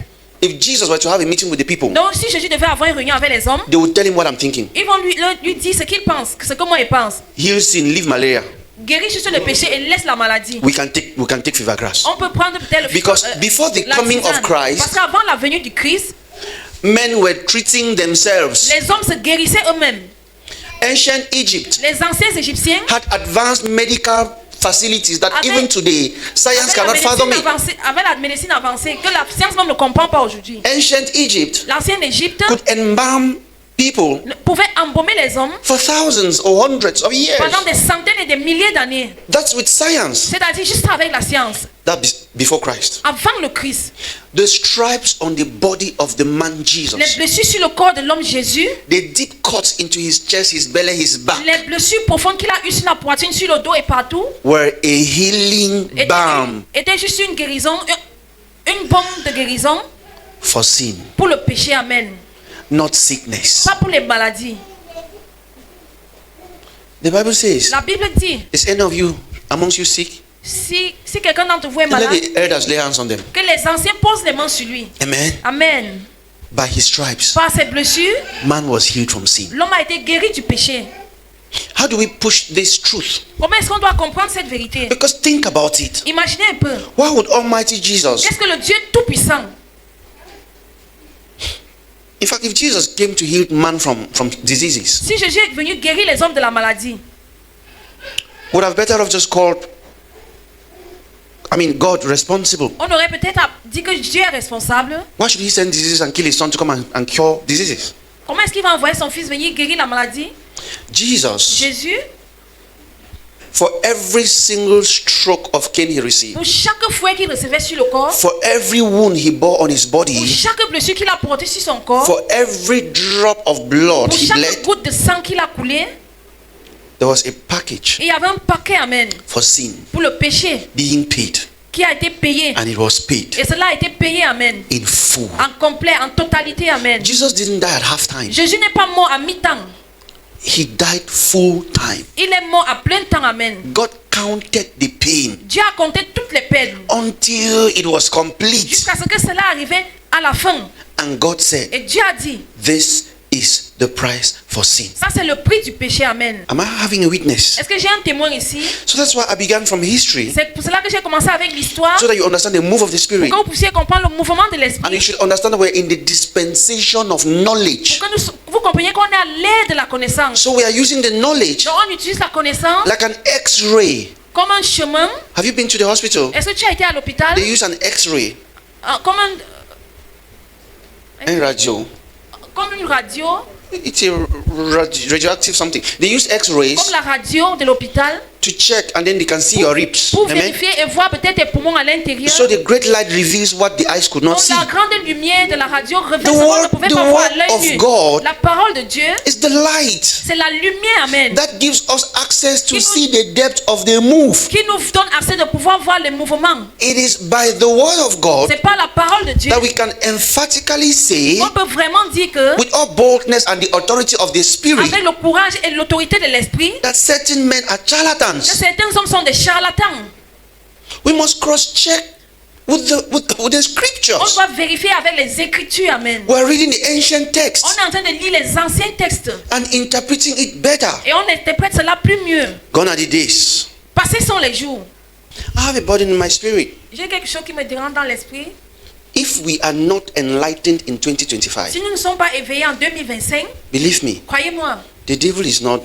if Jesus were to have a meeting with the people, donc si Jésus devait avoir une réunion avec les hommes, they would tell him what I'm thinking. ils vont lui dire ce qu'il pense, ce que moi il pense. Heal sin, leave malaria. Guéris juste le péché et laisse la maladie. We can take fever grass. On peut prendre peut-être le Because before the la coming of tisane. Christ, Parce qu'avant la venue du Christ, men were treating themselves. les hommes se guérissaient eux-mêmes. Ancient Egypt Les anciens Égyptiens, had advanced medical facilities that Avec- even today science avec cannot fathom it. avec la médecine avancée, que la science même ne comprend pas aujourd'hui. Ancient Egypt L'ancienne Égypte could embalm people pouvait embaumer les hommes for thousands or hundreds of years. pendant des centaines et des milliers d'années. That's with science. C'est-à-dire juste avec la science, Before Christ. avant le Christ. The stripes on the body of the man Jesus, Les blessures sur le corps de l'homme Jésus, the deep cuts into his chest, his belly, his back, les blessures profondes qu'il a eues sur la poitrine, sur le dos et partout, were a healing balm était juste une guérison, une bombe de guérison for sin, pour le péché. Amen. not sickness. Pas pour les maladies. The Bible says, La Bible dit, is any of you amongst you sick? si quelqu'un d'entre vous est Let malade, the elders lay hands on them. que les anciens posent les mains sur lui. Amen. Amen. By his stripes, Par ses blessures, man was healed from sin. l'homme a été guéri du péché. How do we push this truth? Comment est-ce qu'on doit comprendre cette vérité? Because think about it. Imaginez un peu. Why would Almighty Jesus, Qu'est-ce que le Dieu Tout-Puissant, in fact, if Jesus came to heal man from diseases, si Jésus est venu guérir les hommes de la maladie, would have better have just called, God responsible. on aurait peut-être dit que Dieu est responsable. Why should he send diseases and kill his son to come and cure diseases? Comment est-ce qu'il va envoyer son fils venir guérir la maladie? Jesus, Jésus, for every single stroke of cane he received, pour chaque fouet qu'il recevait sur le corps, for every wound he bore on his pour body, chaque blessure qu'il a portée sur son corps, for every drop of blood pour he chaque bled, goutte de sang qu'il a coulé, there was a package il y avait un paquet, amen, for sin pour le péché being paid, qui a été payé. and it was paid Et cela a été payé, amen, in full. en complet, en totalité, amen. Jesus didn't die at half time. Jésus n'est pas mort à mi-temps. He died full time. Il est mort à plein temps, amen. God counted the pain Dieu a compté toutes les peines until it was complete. jusqu'à ce que cela arrivait à la fin. And God said, Et Dieu a dit, this is the price for sin. ça c'est le prix du péché, amen. Am I having a witness? Est-ce que j'ai un témoin ici? So that's why I began from history, C'est pour cela que j'ai commencé avec l'histoire, so that you understand the move of the Spirit. pour que vous puissiez comprendre le mouvement de And l'esprit. you should understand that we're in the dispensation of knowledge. Pour que vous compreniez qu'on est à l'ère de la connaissance. So we are using the knowledge Donc on utilise la connaissance like an X-ray. comme un chemin. Have you been to the hospital? Est-ce que tu as été à l'hôpital? They use an X-ray, Comme and radio. comme une radio, It's a radioactive something. They use X-rays comme la radio de l'hôpital, to check, and then they can see your ribs. pour Amen. vérifier et voir peut-être tes poumons à l'intérieur. So the great light reveals what the eyes could not Donc see. la grande lumière de la radio révèle The ce qu'on ne word- pouvait the pas voir à word l'œil of nu. God La parole de Dieu, It's the light c'est la lumière, amen, that gives us access to Qui nous- see the depth of the move. qui nous donne accès de pouvoir voir les mouvements. It is by the word of God C'est pas la parole de Dieu that we can emphatically say, qu'on peut vraiment dire que, with all boldness and the authority of the Spirit, avec le courage et l'autorité de l'esprit, that certain men are que charlatans. certains hommes sont des charlatans. We must cross-check with the On scriptures. doit vérifier avec les écritures, amen. We are reading the ancient On texts est en train de lire les anciens textes and interpreting it better. et on interprète cela plus mieux. Gone are the days. Passés sont les jours. I have a burden in my spirit. J'ai quelque chose qui me dérange dans l'esprit. If we are not enlightened in 2025, Si nous ne sommes pas éveillés en 2025, believe me, croyez-moi, the devil is not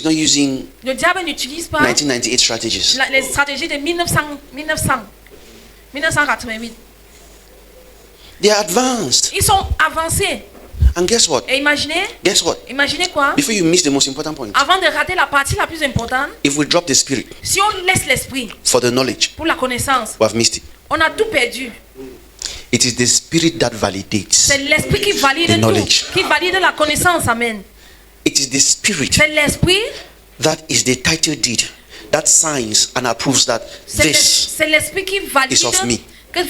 using le diable n'utilise pas 1998 strategies. les stratégies de 1988. They are advanced. Ils sont avancés. And guess what? Et imaginez, Guess what? imaginez quoi? Before you miss the most important point, Avant de rater la partie la plus importante, if we drop the spirit si on laisse l'esprit for the knowledge, pour la connaissance, we have missed it. on a tout perdu. It is the spirit that validates. C'est l'esprit qui valide The tout, knowledge. qui valide la connaissance. Amen. It is the spirit C'est l'esprit, that is the title deed that signs and approves that this, c'est l'esprit qui valide, is of me.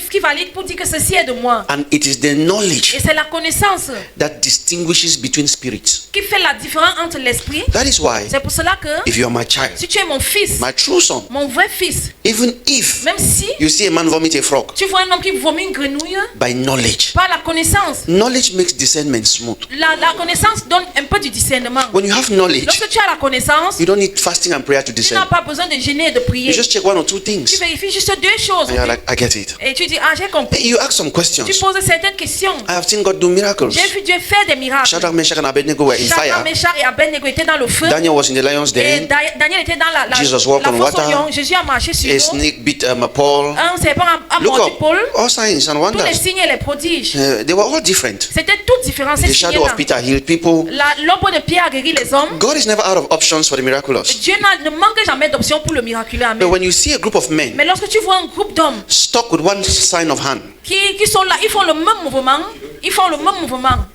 qui valide pour dire que ceci est de moi. and it is the knowledge Et c'est la connaissance that distinguishes between spirits. qui fait la différence entre l'esprit. That is why, C'est pour cela que if you are my child, si tu es mon fils, my true son, mon vrai fils, even if même si you see a man vomit a frog, tu vois un homme qui vomit une grenouille, by knowledge, par la connaissance, knowledge makes discernment smooth. la connaissance donne un peu du discernement. When you have knowledge, Lorsque tu as la connaissance, you don't need fasting and prayer to tu n'as discern. pas besoin de gêner et de You prier. just check one or two Tu things, vérifies juste deux choses. and you're like, I get it. Et tu dis, ah, j'ai compris. You ask some Tu questions. poses certaines questions. I have seen God do miracles. J'ai vu Dieu faire des miracles. Shadrach, Meshach, and Abednego were in Shadrach, fire. Meshach et Abednego étaient dans le feu. Daniel was in the lion's Et den. Daniel était dans la Jesus walked on fosse au water. lion. Jésus a marché sur A l'eau. snake beat Paul. Un serpent a Look mordu up. Paul. All signs and Tous les wonders. signes et les prodiges. They were all different. C'était tout différent. Ces The shadow signes-là. of Peter healed people. L'ombre de Pierre a guéri les hommes. God is never out of options for the miraculous. Dieu ne manque jamais d'options pour le miraculeux. Amen. But when you see a group of men Mais lorsque tu vois un groupe d'hommes stuck with one sign of hand, qui sont là, ils font le même mouvement. Ils font le même mouvement.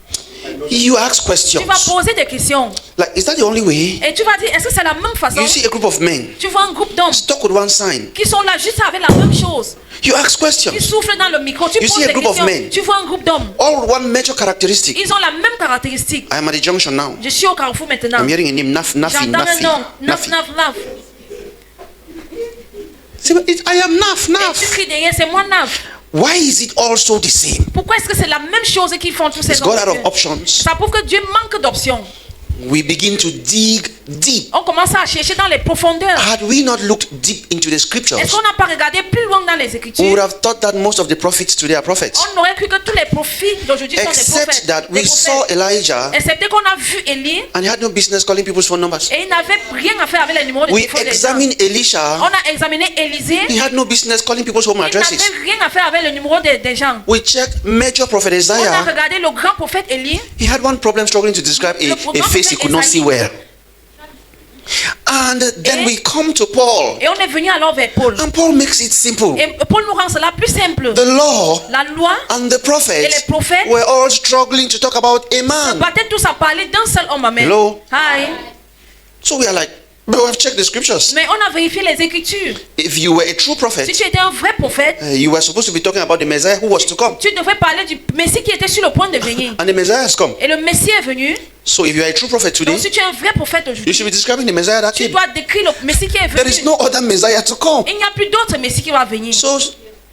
you ask Tu questions vas poser des questions. like, is that the only way? Et tu vas dire, est-ce que c'est la même façon? You see a group of men Tu vois un groupe d'hommes stuck with one sign. qui sont là juste avec la même chose. You ask Ils questions. soufflent dans le micro. Tu You poses see a des group of questions. men. Tu vois un groupe d'hommes. All with one major characteristic. Ils ont la même caractéristique. I am at the junction now. Je suis au carrefour maintenant. I'm hearing a name, Nafi, J'entends un nom. Naf, Nafi. naf, naf. See, but I am Naf, Et tu Naf. cries derrière, c'est moi Naf. Why is it all so the same? Pourquoi est-ce que c'est la même chose qu'ils font tous ces Is God out of hommes? options? Ça prouve que Dieu manque d'options. We begin to dig deep. On commence à chercher dans les profondeurs. Had we not looked deep into the Est-ce scriptures, qu'on n'a pas regardé plus loin dans les we would Écritures? have thought that most of the prophets today are prophets. On aurait cru que tous les prophètes d'aujourd'hui sont des Except prophètes. that Des we saw prophètes. Elijah Excepté qu'on a vu Élie and he had no business calling people's phone numbers. et il n'avait rien à faire avec les numéros de We téléphone des gens. examined Elisha. On a examiné Élisée. He had no business calling people's home Il addresses. n'avait rien à faire avec le numéro des gens. We checked Major Prophet On a Isaiah. regardé le grand prophète Élie. He had one problem struggling to describe a face he could not see well. And then we come to Paul. Et on est venu alors vers Paul. And Paul makes it simple. Et Paul nous rend cela plus simple. The law La loi and the et prophets les prophètes were all struggling to talk about a se man. battaient tous à parler d'un seul homme. Amen. Hello? Hi. So we are like, but we have checked the scriptures. Mais on a vérifié les Écritures. If you were a true Si prophet, tu étais un vrai prophète, you were supposed to be talking about the Messiah who was to come. tu devrais parler du Messie qui était sur le point de venir. And the Messiah has come. Et le Messie est venu. So if you are a true prophet today, Donc si tu es un vrai prophète you aujourd'hui, should be describing the Messiah that tu came. dois décrire le Messie qui est There is venu. no other Messiah to come. Il n'y a plus d'autre Messie qui va venir. So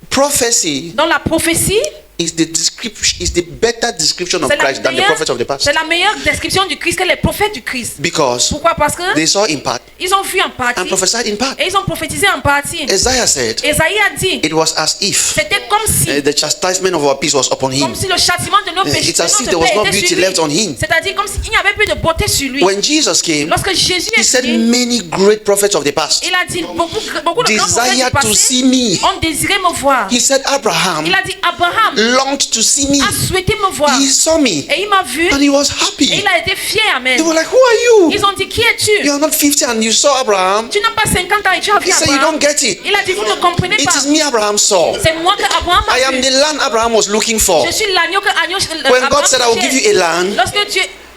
prophecy Dans la prophétie, is the description, is the better description of c'est la, Christ than the prophets of the past. c'est la meilleure description du Christ que les prophètes du Christ. Because Pourquoi? Parce que they saw in part ils ont vu en partie and prophesied in part. et ils ont prophétisé en partie. Isaiah said, Esaïe a dit, it was as if c'était comme si, the chastisement of our peace was upon him. comme si le châtiment de nos péchés, It's as de if notre there was paix no était beauty sur lui. left on him. C'est-à-dire comme s'il n'y avait plus de beauté sur lui. When Jesus came, Lorsque Jésus he est said venu, many great prophets of the past il a dit beaucoup de grands prophètes desire du to passé see me. ont désiré me voir. He said Abraham Il a dit Abraham longed to see me. a souhaité me voir He saw me et il m'a vu and he was et happy. il a été fier. Amen. They were like, who are you? Ils ont dit qui es-tu? You are not 50 and you saw Abraham. Tu n'as pas 50 ans et tu as vu He said, you Abraham. don't get it. Il a dit vous ne comprenez It pas. is me Abraham saw. C'est moi que Abraham I a am vu. the land Abraham was looking for. Je suis l'agneau que When Abraham God said, I will give cherchait. you a land,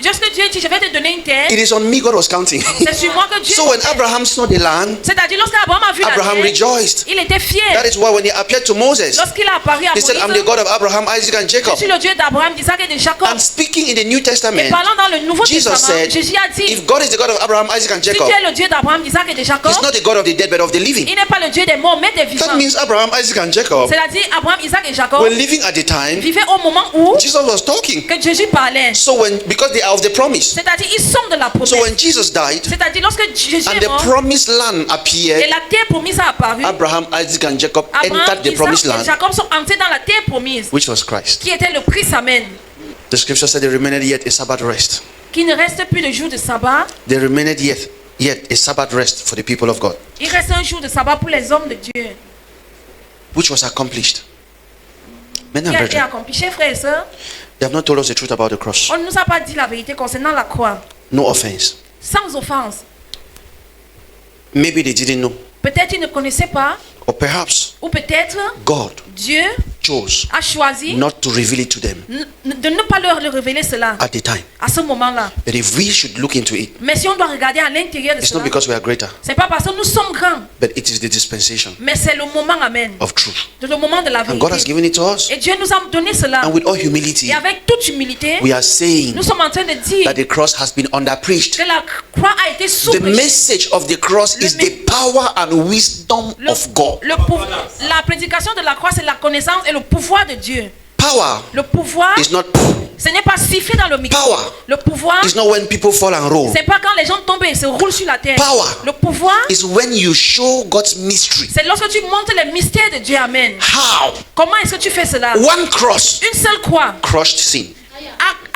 Lorsque Dieu dit je vais te donner une terre, it is on me God was counting. c'est sur moi que Dieu. So when Abraham saw the land, C'est-à-dire lorsqu'Abraham a vu Abraham la terre, rejoiced. il était fier. That is why when he appeared to Moses, Lorsqu'il a apparu à he said, I'm the Moïse, God of Abraham, Isaac, and je Jacob. suis le Dieu d'Abraham, d'Isaac et de Jacob. And speaking in the New Et Testament, parlant dans le Nouveau Jesus Testament, said, Jésus a dit, if God is the God of Abraham, Isaac, and si Jacob, tu es le Dieu d'Abraham, d'Isaac et de Jacob, he's not the God of the dead but of the living. il n'est pas le Dieu des morts, mais des That vivants. means Abraham, Isaac, and Jacob C'est-à-dire Abraham, Isaac et Jacob were living at the time vivaient au moment où Jesus was talking. que Jésus parlait. So because they are of the promise. C'est-à-dire ils sont de la promesse. So when Jesus died C'est-à-dire lorsque Jésus and est the mort promised land et appeared, la terre promise a apparu, Abraham, Isaac, and Jacob Abraham, entered the promised Isaac et land, Jacob sont entrés dans la terre promise, which was Christ. qui était le Christ. Amen. The scripture said there remained yet a Sabbath rest. Qu'il ne reste plus de jour de sabbat. There remained yet a Sabbath rest for the people of God, Il reste un jour de sabbat pour les hommes de Dieu. which was accomplished. Men and Qui a été brethren, accompli. Chers frères et sœurs, They have not told us the truth about the cross. On ne nous a pas dit la vérité concernant la croix. No offense. Sans offense. Maybe they didn't know. Peut-être ils ne connaissaient pas. Or perhaps Ou peut-être God Dieu chose a choisi not to reveal it to them de ne pas leur le révéler cela at the time. à ce moment-là. But if we should look into it, Mais si on doit regarder à l'intérieur de it's not cela, because we are greater, c'est pas parce que nous sommes grands, but it is the dispensation mais c'est le moment, amen, of truth. de le moment de la And God has vérité. given it to us. Et Dieu nous a donné cela. And with all humility, Et avec toute humilité, we are saying nous sommes en train de dire that the cross has been under-preached. que la croix a été The sous-prêchée. message of the cross is the power and wisdom of God. La prédication de la croix, c'est la connaissance et le pouvoir de Dieu. Power Le pouvoir, is not ce n'est pas siffler dans le micro. Power. Le pouvoir, is not when people fall and roll. c'est pas quand les gens tombent et se roulent sur la terre. Power. Le pouvoir, Is when you show God's mystery. c'est lorsque tu montres les mystères de Dieu. Amen. How? Comment est-ce que tu fais cela? One cross Une seule croix crushed sin.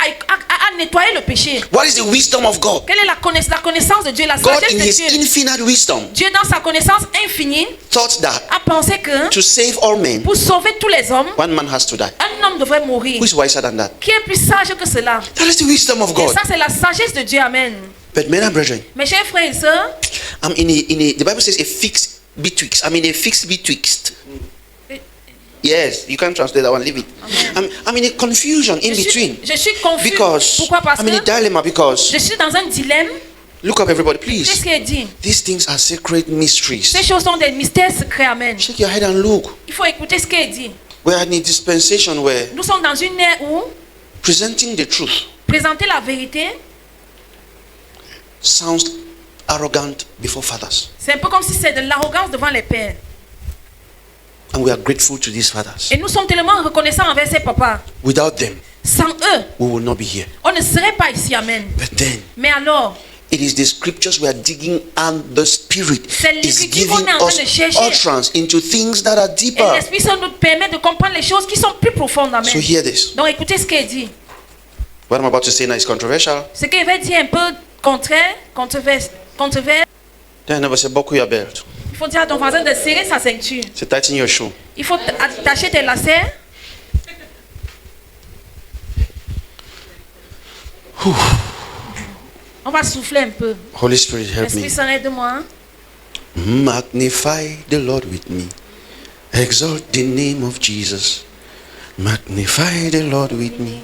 a nettoyé le péché. What is the wisdom of God? Quelle est la connaissance de Dieu, la God, sagesse in de His Dieu? infinite wisdom, Dieu, dans sa connaissance infinie, thought that a pensé que to save all men, pour sauver tous les hommes, one man has to die. un homme devrait mourir. Who is wiser than that? Qui est plus sage que cela? That is the wisdom of Et God. ça, c'est la sagesse de Dieu. Amen. But men and brethren, Mes chers frères et sœurs, the Bible says a fixed betwixt. A fixed betwixt. Yes, you can't translate that one. Leave it. I'm in a confusion in between. je suis confus. Because Pourquoi? Parce I'm in a que dilemma because je suis dans un dilemme. look up everybody, Qu'est-ce please. qu'il dit? These things are sacred mysteries. Ces choses sont des mystères secrets. Amen. Shake your head and look. Il faut écouter ce qu'il dit. We are in a dispensation where Nous sommes dans une ère où presenting the truth présenter la vérité, sounds arrogant before fathers. c'est un peu comme si c'est de l'arrogance devant les pères. And we are grateful to these fathers. Et nous sommes tellement reconnaissants envers ces papas. Without them, Sans eux, we will not be here. on ne serait pas ici. Amen. But then, Mais alors, it is the scriptures we are digging, and the Spirit c'est is l'écriture giving qu'on est en train us de chercher. utterance into things that are Et deeper. l'Esprit Saint nous permet de comprendre les choses qui sont plus profondes. Amen. So hear this. Donc écoutez ce qu'il dit. What I'm about to say now is controversial. Ce qu'il va dire un peu contraire, controverse. Then I say, buckle your belt. Il faut dire à ton voisin de serrer sa ceinture. Say, tighten your shoe. Il faut attacher tes lacets. On va souffler un peu. Holy Spirit, help Esprit me. Saint, aide-moi. Magnify the Lord with me. Exalt the name of Jesus. Magnify the Lord with me.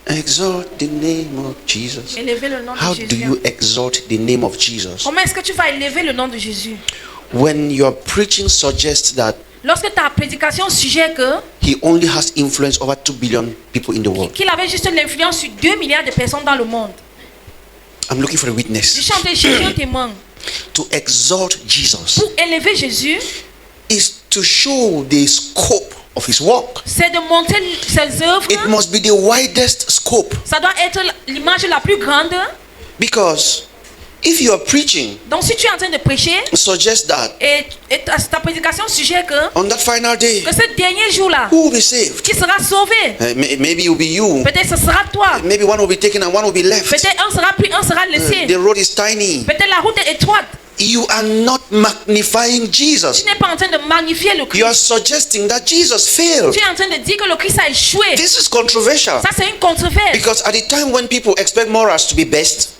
Exalt the name of Jesus. Élever le nom How de do Jésus. you exalt the name of Jesus? Comment est-ce que tu vas élever le nom de Jésus? When your preaching suggests that Lorsque ta prédication suggère que he only has influence over 2 billion people in the world. qu'il avait juste l'influence sur 2 milliards de personnes dans le monde. I'm looking for a Je witness. suis en train de chercher un témoin. To exalt Jesus Pour élever Jésus, is to show the scope of his work. c'est de montrer ses œuvres. It must be the widest scope, Ça doit être l'image la plus grande. because if you are preaching Donc si tu es en train de prêcher suggests that et ta prédication suggère que on that final day, ce dernier jour-là, who will be saved? qui sera sauvé? Maybe it will be you. Peut-être ce sera toi. Maybe one will be taken and one will be left. Peut-être un sera pris, un sera laissé. The road is tiny. Peut-être la route est étroite. You are not magnifying Tu Jesus. n'es pas en train de magnifier le You are Christ. suggesting that Jesus failed. Tu es en train de dire que le Christ a échoué. This is controversial, Ça, c'est une controverse. because at the time when people expect morals to be best,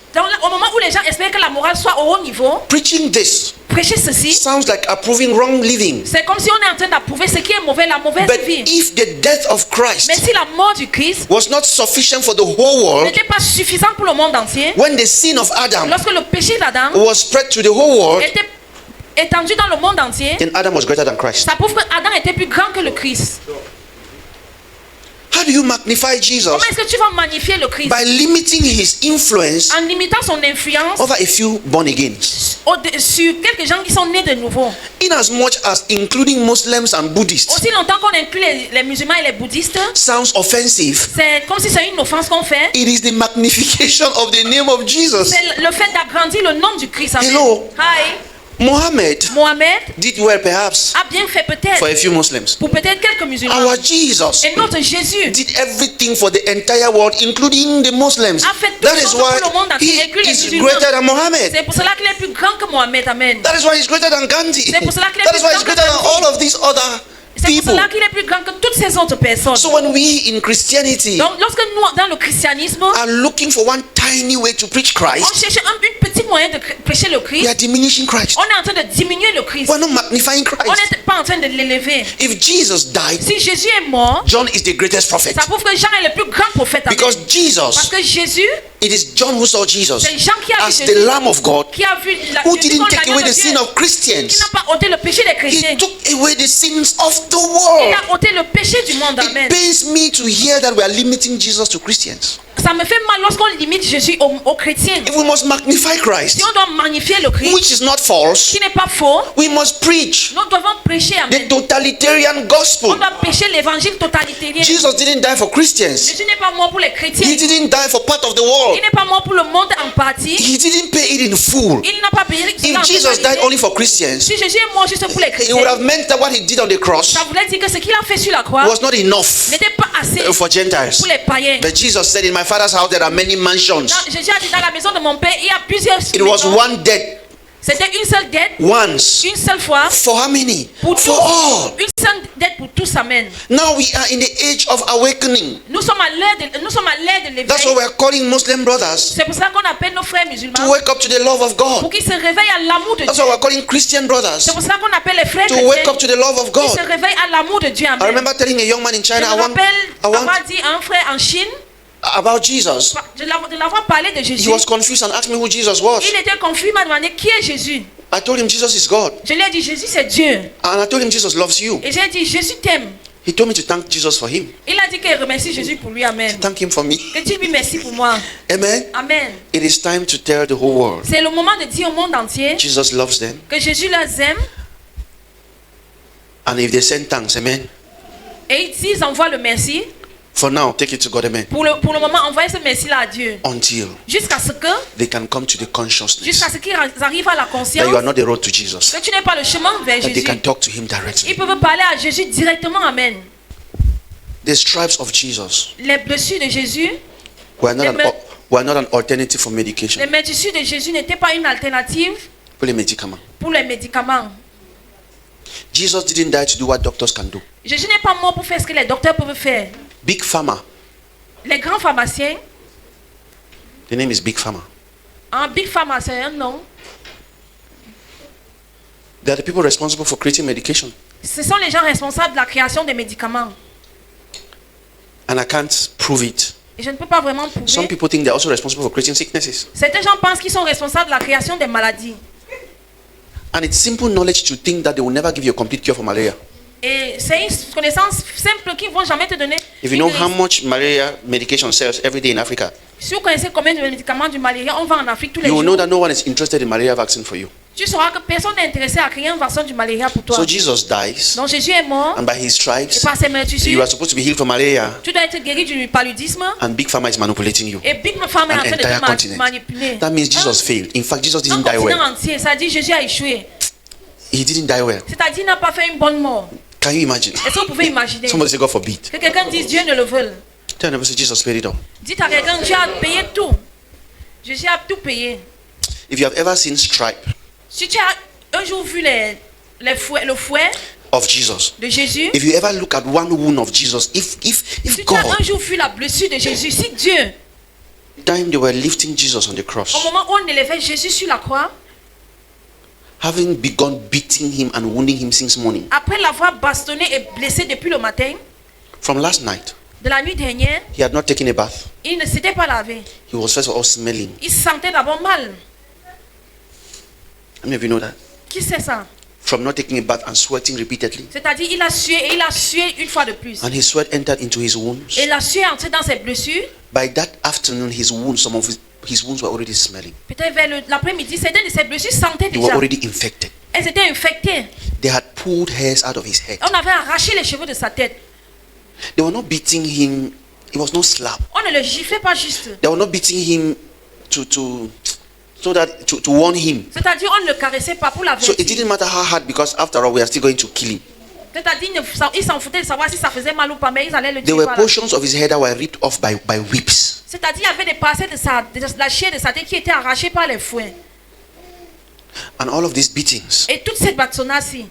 Au moment où les gens espèrent que la morale soit au haut niveau, preaching this prêcher ceci, sounds like approving wrong living. c'est comme si on est en train d'approuver ce qui est mauvais, la mauvaise But vie. if the death of Christ Mais si la mort du Christ was not sufficient for the whole world, n'était pas suffisante pour le monde entier, when the sin of Adam lorsque le péché d'Adam was spread to the whole world, était étendu dans le monde entier, then Adam was greater than Christ. ça prouve que Adam était plus grand que le Christ. How do you magnify Jesus? Comment est-ce que tu vas magnifier le Christ? By limiting his influence En limitant son influence over a few born agains. sur quelques gens qui sont nés de nouveau. In as much as including Muslims and Buddhists Aussi longtemps qu'on inclut les musulmans et les bouddhistes, sounds offensive, c'est comme si c'est une offense qu'on fait. it is the magnification of the name of Jesus. C'est le fait d'agrandir le nom du Christ. Amen. Hello. Hi. Mohammed Mohamed did well perhaps a bien fait peut-être for a few Muslims. pour peut-être quelques musulmans. Our Jesus Et notre Jésus did everything for the entire world, including the Muslims. a fait tout That ce is pour le why monde entier, he inclus les is musulmans. greater than Mohammed. C'est pour cela qu'il est plus grand que Mohamed. Amen. That is why he's greater than Gandhi. C'est pour cela qu'il est That is plus why he's grand que greater than Gandhi. all of these other C'est pour people. cela qu'il est plus grand que toutes ces autres personnes. So when we in Christianity Donc lorsque nous, dans le christianisme, are looking for one tiny way to preach on Christ, cherche un petit moyen de prêcher le we Christ, are diminishing Christ. on est en train de diminuer le Christ. We're not magnifying On Christ. n'est pas en train de l'élever. If Jesus died, Si Jésus est mort, John is the greatest prophet. ça prouve que Jean est le plus grand prophète. Amen. Because Parce Jesus, que Jésus, it is John who saw Jesus c'est Jean qui a vu as the Jésus, Lamb of God qui a vu who Jésus didn't comme take l'agneau away de the Dieu, sin of qui Christians. n'a pas ôté le péché des chrétiens. He took away the sins of the Il world. a ôté le péché du monde. Amen. It pains me to hear that we are limiting Jesus to Christians. Ça me fait mal lorsqu'on limite Jésus aux chrétiens. If we must magnify Christ, Si on doit magnifier le Christ, which is not false, qui n'est pas faux, we must preach nous devons prêcher. the Amen. totalitarian On gospel. doit prêcher l'évangile totalitarien. Jesus didn't die for Christians. Jésus n'est pas mort pour les chrétiens. He didn't die for part of the world. Il n'est pas mort pour le monde en partie. He didn't pay it in full. Il n'a pas payé cela en If Jesus totalité. died only for Christians, Si Jésus est mort juste pour les it chrétiens, would have meant that what he did on the cross ça voulait dire que ce qu'il a fait sur la croix was not enough n'était pas assez for Gentiles. pour les païens. But Jesus said, in my Father's house there are many mansions. Jésus a dit dans la maison de mon père, il y a plusieurs It was maisons. one death C'était une seule dette, once. une seule fois, For how many? pour tous. For all. Une seule dette pour tous, amen. Now we are in the age of awakening. Nous sommes à l'ère de That's why l'éveil. we are calling Muslim brothers C'est pour ça qu'on appelle nos frères to musulmans wake up to the love of pour God. qu'ils se réveillent à l'amour de That's Dieu. why we are calling Christian brothers C'est pour ça qu'on appelle les frères to wake chrétiens up to the love of qui God. se réveillent à l'amour de Dieu, I amen. remember telling a young man in Je China, me rappelle I want avoir dit à un frère en Chine, about Jesus. de l'avoir parlé de He Jésus. was confused and asked me who Jesus was. Il était confus, il m'a demandé qui est Jésus. I told him Jesus is God. Je lui ai dit Jésus c'est Dieu. And I told him Jesus loves you. Et j'ai dit Jésus t'aime. He told me to thank Jesus for him. Il a dit qu'il remercie Jésus pour lui, amen. Thank him for me. Que Dieu lui merci pour moi. Amen. Amen. It is time to tell the whole world C'est le moment de dire au monde entier Jesus loves them. que Jésus les aime. And if they send thanks, amen. Et s'ils envoient le merci, For now, take it to God, amen. pour le moment, envoyez ce merci-là à Dieu. Until Jusqu'à ce they can come to the consciousness jusqu'à ce qu'ils arrivent à la that you are conscience not the road to Jesus. que tu n'es pas le chemin vers That they Jésus. can talk to him Ils directly. peuvent parler à Jésus directement, amen. The stripes of Jesus Les blessures de Jésus, were not an alternative for medication. les blessures de Jésus n'étaient pas une alternative Pour les médicaments. pour les médicaments. Jesus didn't die to do what doctors can do. Jésus n'est pas mort pour faire ce que les docteurs peuvent faire. Big Pharma. Les grands pharmaciens, The name is Big Pharma. un big pharma, c'est un nom. They are the people responsible for creating medication. Ce sont les gens responsables de la création des médicaments. And I can't prove it. Et je ne peux pas vraiment Some prouver. people think they're also responsible for creating sicknesses. Certains gens pensent qu'ils sont responsables de la création des maladies. And it's simple knowledge to think that they will never give you a complete cure for malaria. Et c'est une connaissance simple qu'ils ne vont jamais te donner. If you know how much malaria medication sells every day in Africa, Si vous connaissez combien de médicaments du malaria on vend en Afrique tous les you will know jours, that no one is interested in malaria vaccine for you. tu sauras que personne n'est intéressé à créer un vaccin du malaria pour toi. So Jesus dies, Donc Jésus est mort, and by his et stripes, par ses you meurtrissures, are supposed to be healed from malaria, tu dois être guéri du paludisme. and Big Pharma is manipulating you. Et Big Pharma est en An train de entire te continent. manipuler. That means Jesus failed. In fact, Jesus Un didn't die continent well. entier, ça dit Jésus a échoué. He didn't die well. C'est-à-dire qu'il n'a pas fait une bonne mort. Can you imagine? Est-ce que vous pouvez imaginer Somebody say, God forbid. que quelqu'un dise Dieu ne le veut? Tell them, say, Jesus paid it all. Dites à quelqu'un Dieu a payé tout. Jésus a tout payé. If you have ever seen stripe Si tu as un jour vu le fouet of Jesus, de Jésus, if you ever look at one wound of Jesus, if si tu as God, un jour vu la blessure de Jésus, si Dieu, time they were lifting Jesus on the au cross, moment où on élevait Jésus sur la croix, having begun beating him and wounding him since morning, après l'avoir bastonné et blessé depuis le matin, from last night, de la nuit dernière, he had not taken a bath. il ne s'était pas lavé. He was first of all smelling. Il sentait d'abord mal. How many of you know that? Qui sait ça? From not taking a bath and sweating repeatedly. C'est-à-dire il a sué et il a sué une fois de plus. And his sweat entered into his wounds. Et la sueur est entrée dans ses blessures. By that afternoon, his wounds, some of his wounds were already smelling. Peut-être vers l'après-midi, certaines de ses blessures sentaient They were déjà. already infected. Elles étaient infectées. They had pulled hairs out of his head. On avait arraché les cheveux de sa tête. They were not beating him. It was no slap. On ne le giflait pas juste. They were not beating him to warn him. C'est-à-dire on ne le caressait pas pour So l'avertir. it didn't matter how hard, because after all, we are still going to kill him. C'est-à-dire ils s'en foutaient de savoir si ça faisait mal ou pas, mais ils allaient le There tuer were par là. portions of his head that were ripped off by whips. C'est-à-dire il y avait des parcelles de la chair de sa tête qui étaient arrachées par les fouets. And all of these beatings Et toute cette bâtonnade-ci,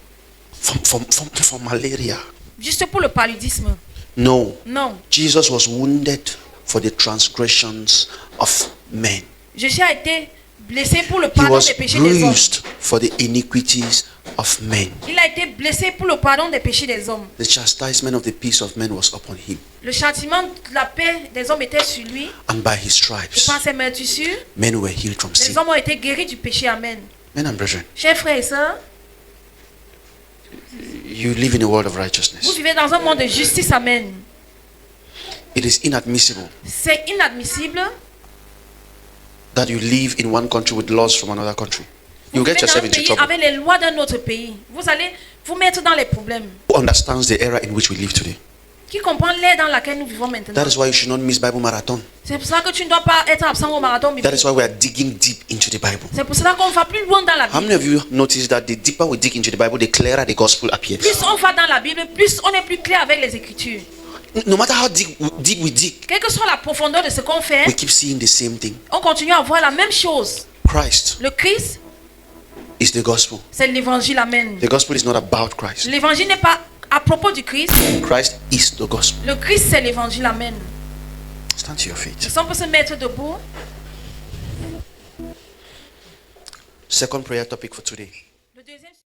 from malaria. Juste pour le paludisme. No. Non. Jesus was wounded for the transgressions of men. Jésus a été blessé pour le He pardon was des péchés des hommes. bruised for the iniquities of men. Il a été blessé pour le pardon des péchés des hommes. The chastisement of the peace of men was upon him. Le châtiment de la paix des hommes était sur lui. And by his Et stripes, par ses meurtrissures, men were healed from les sin. hommes ont été guéris du péché. Amen. Men and brethren, Chers frères et sœurs, you live in a world of vous righteousness. vivez dans un monde de justice. Amen. It is inadmissible C'est inadmissible. that you live in one country with laws from another country. Vous You vivez get dans yourself un into pays trouble. avec les lois d'un autre pays. Vous allez vous mettre dans les problèmes. Who understands the era in which we live today? Qui comprend l'ère dans laquelle nous vivons maintenant. That is why you should not miss Bible marathon. C'est pour ça que tu ne dois pas être absent au marathon That biblique. is why we are digging deep into the Bible. C'est pour cela qu'on va plus loin dans la How Bible. many of you notice that the deeper we dig into the Bible, the clearer the gospel appears? Plus on va dans la Bible, plus on est plus clair avec les Écritures. No matter how deep we dig, Quelle que soit la profondeur de ce qu'on fait, we keep seeing the same thing. on continue à voir la même chose. Christ Le Christ, is the gospel. c'est l'évangile. Amen. The gospel is not about Christ. L'évangile n'est pas à propos du Christ. Christ is the gospel. Le Christ, c'est l'évangile. Amen. Stand to your feet. Si on peut se mettre debout. Second prayer topic for today. Le deuxième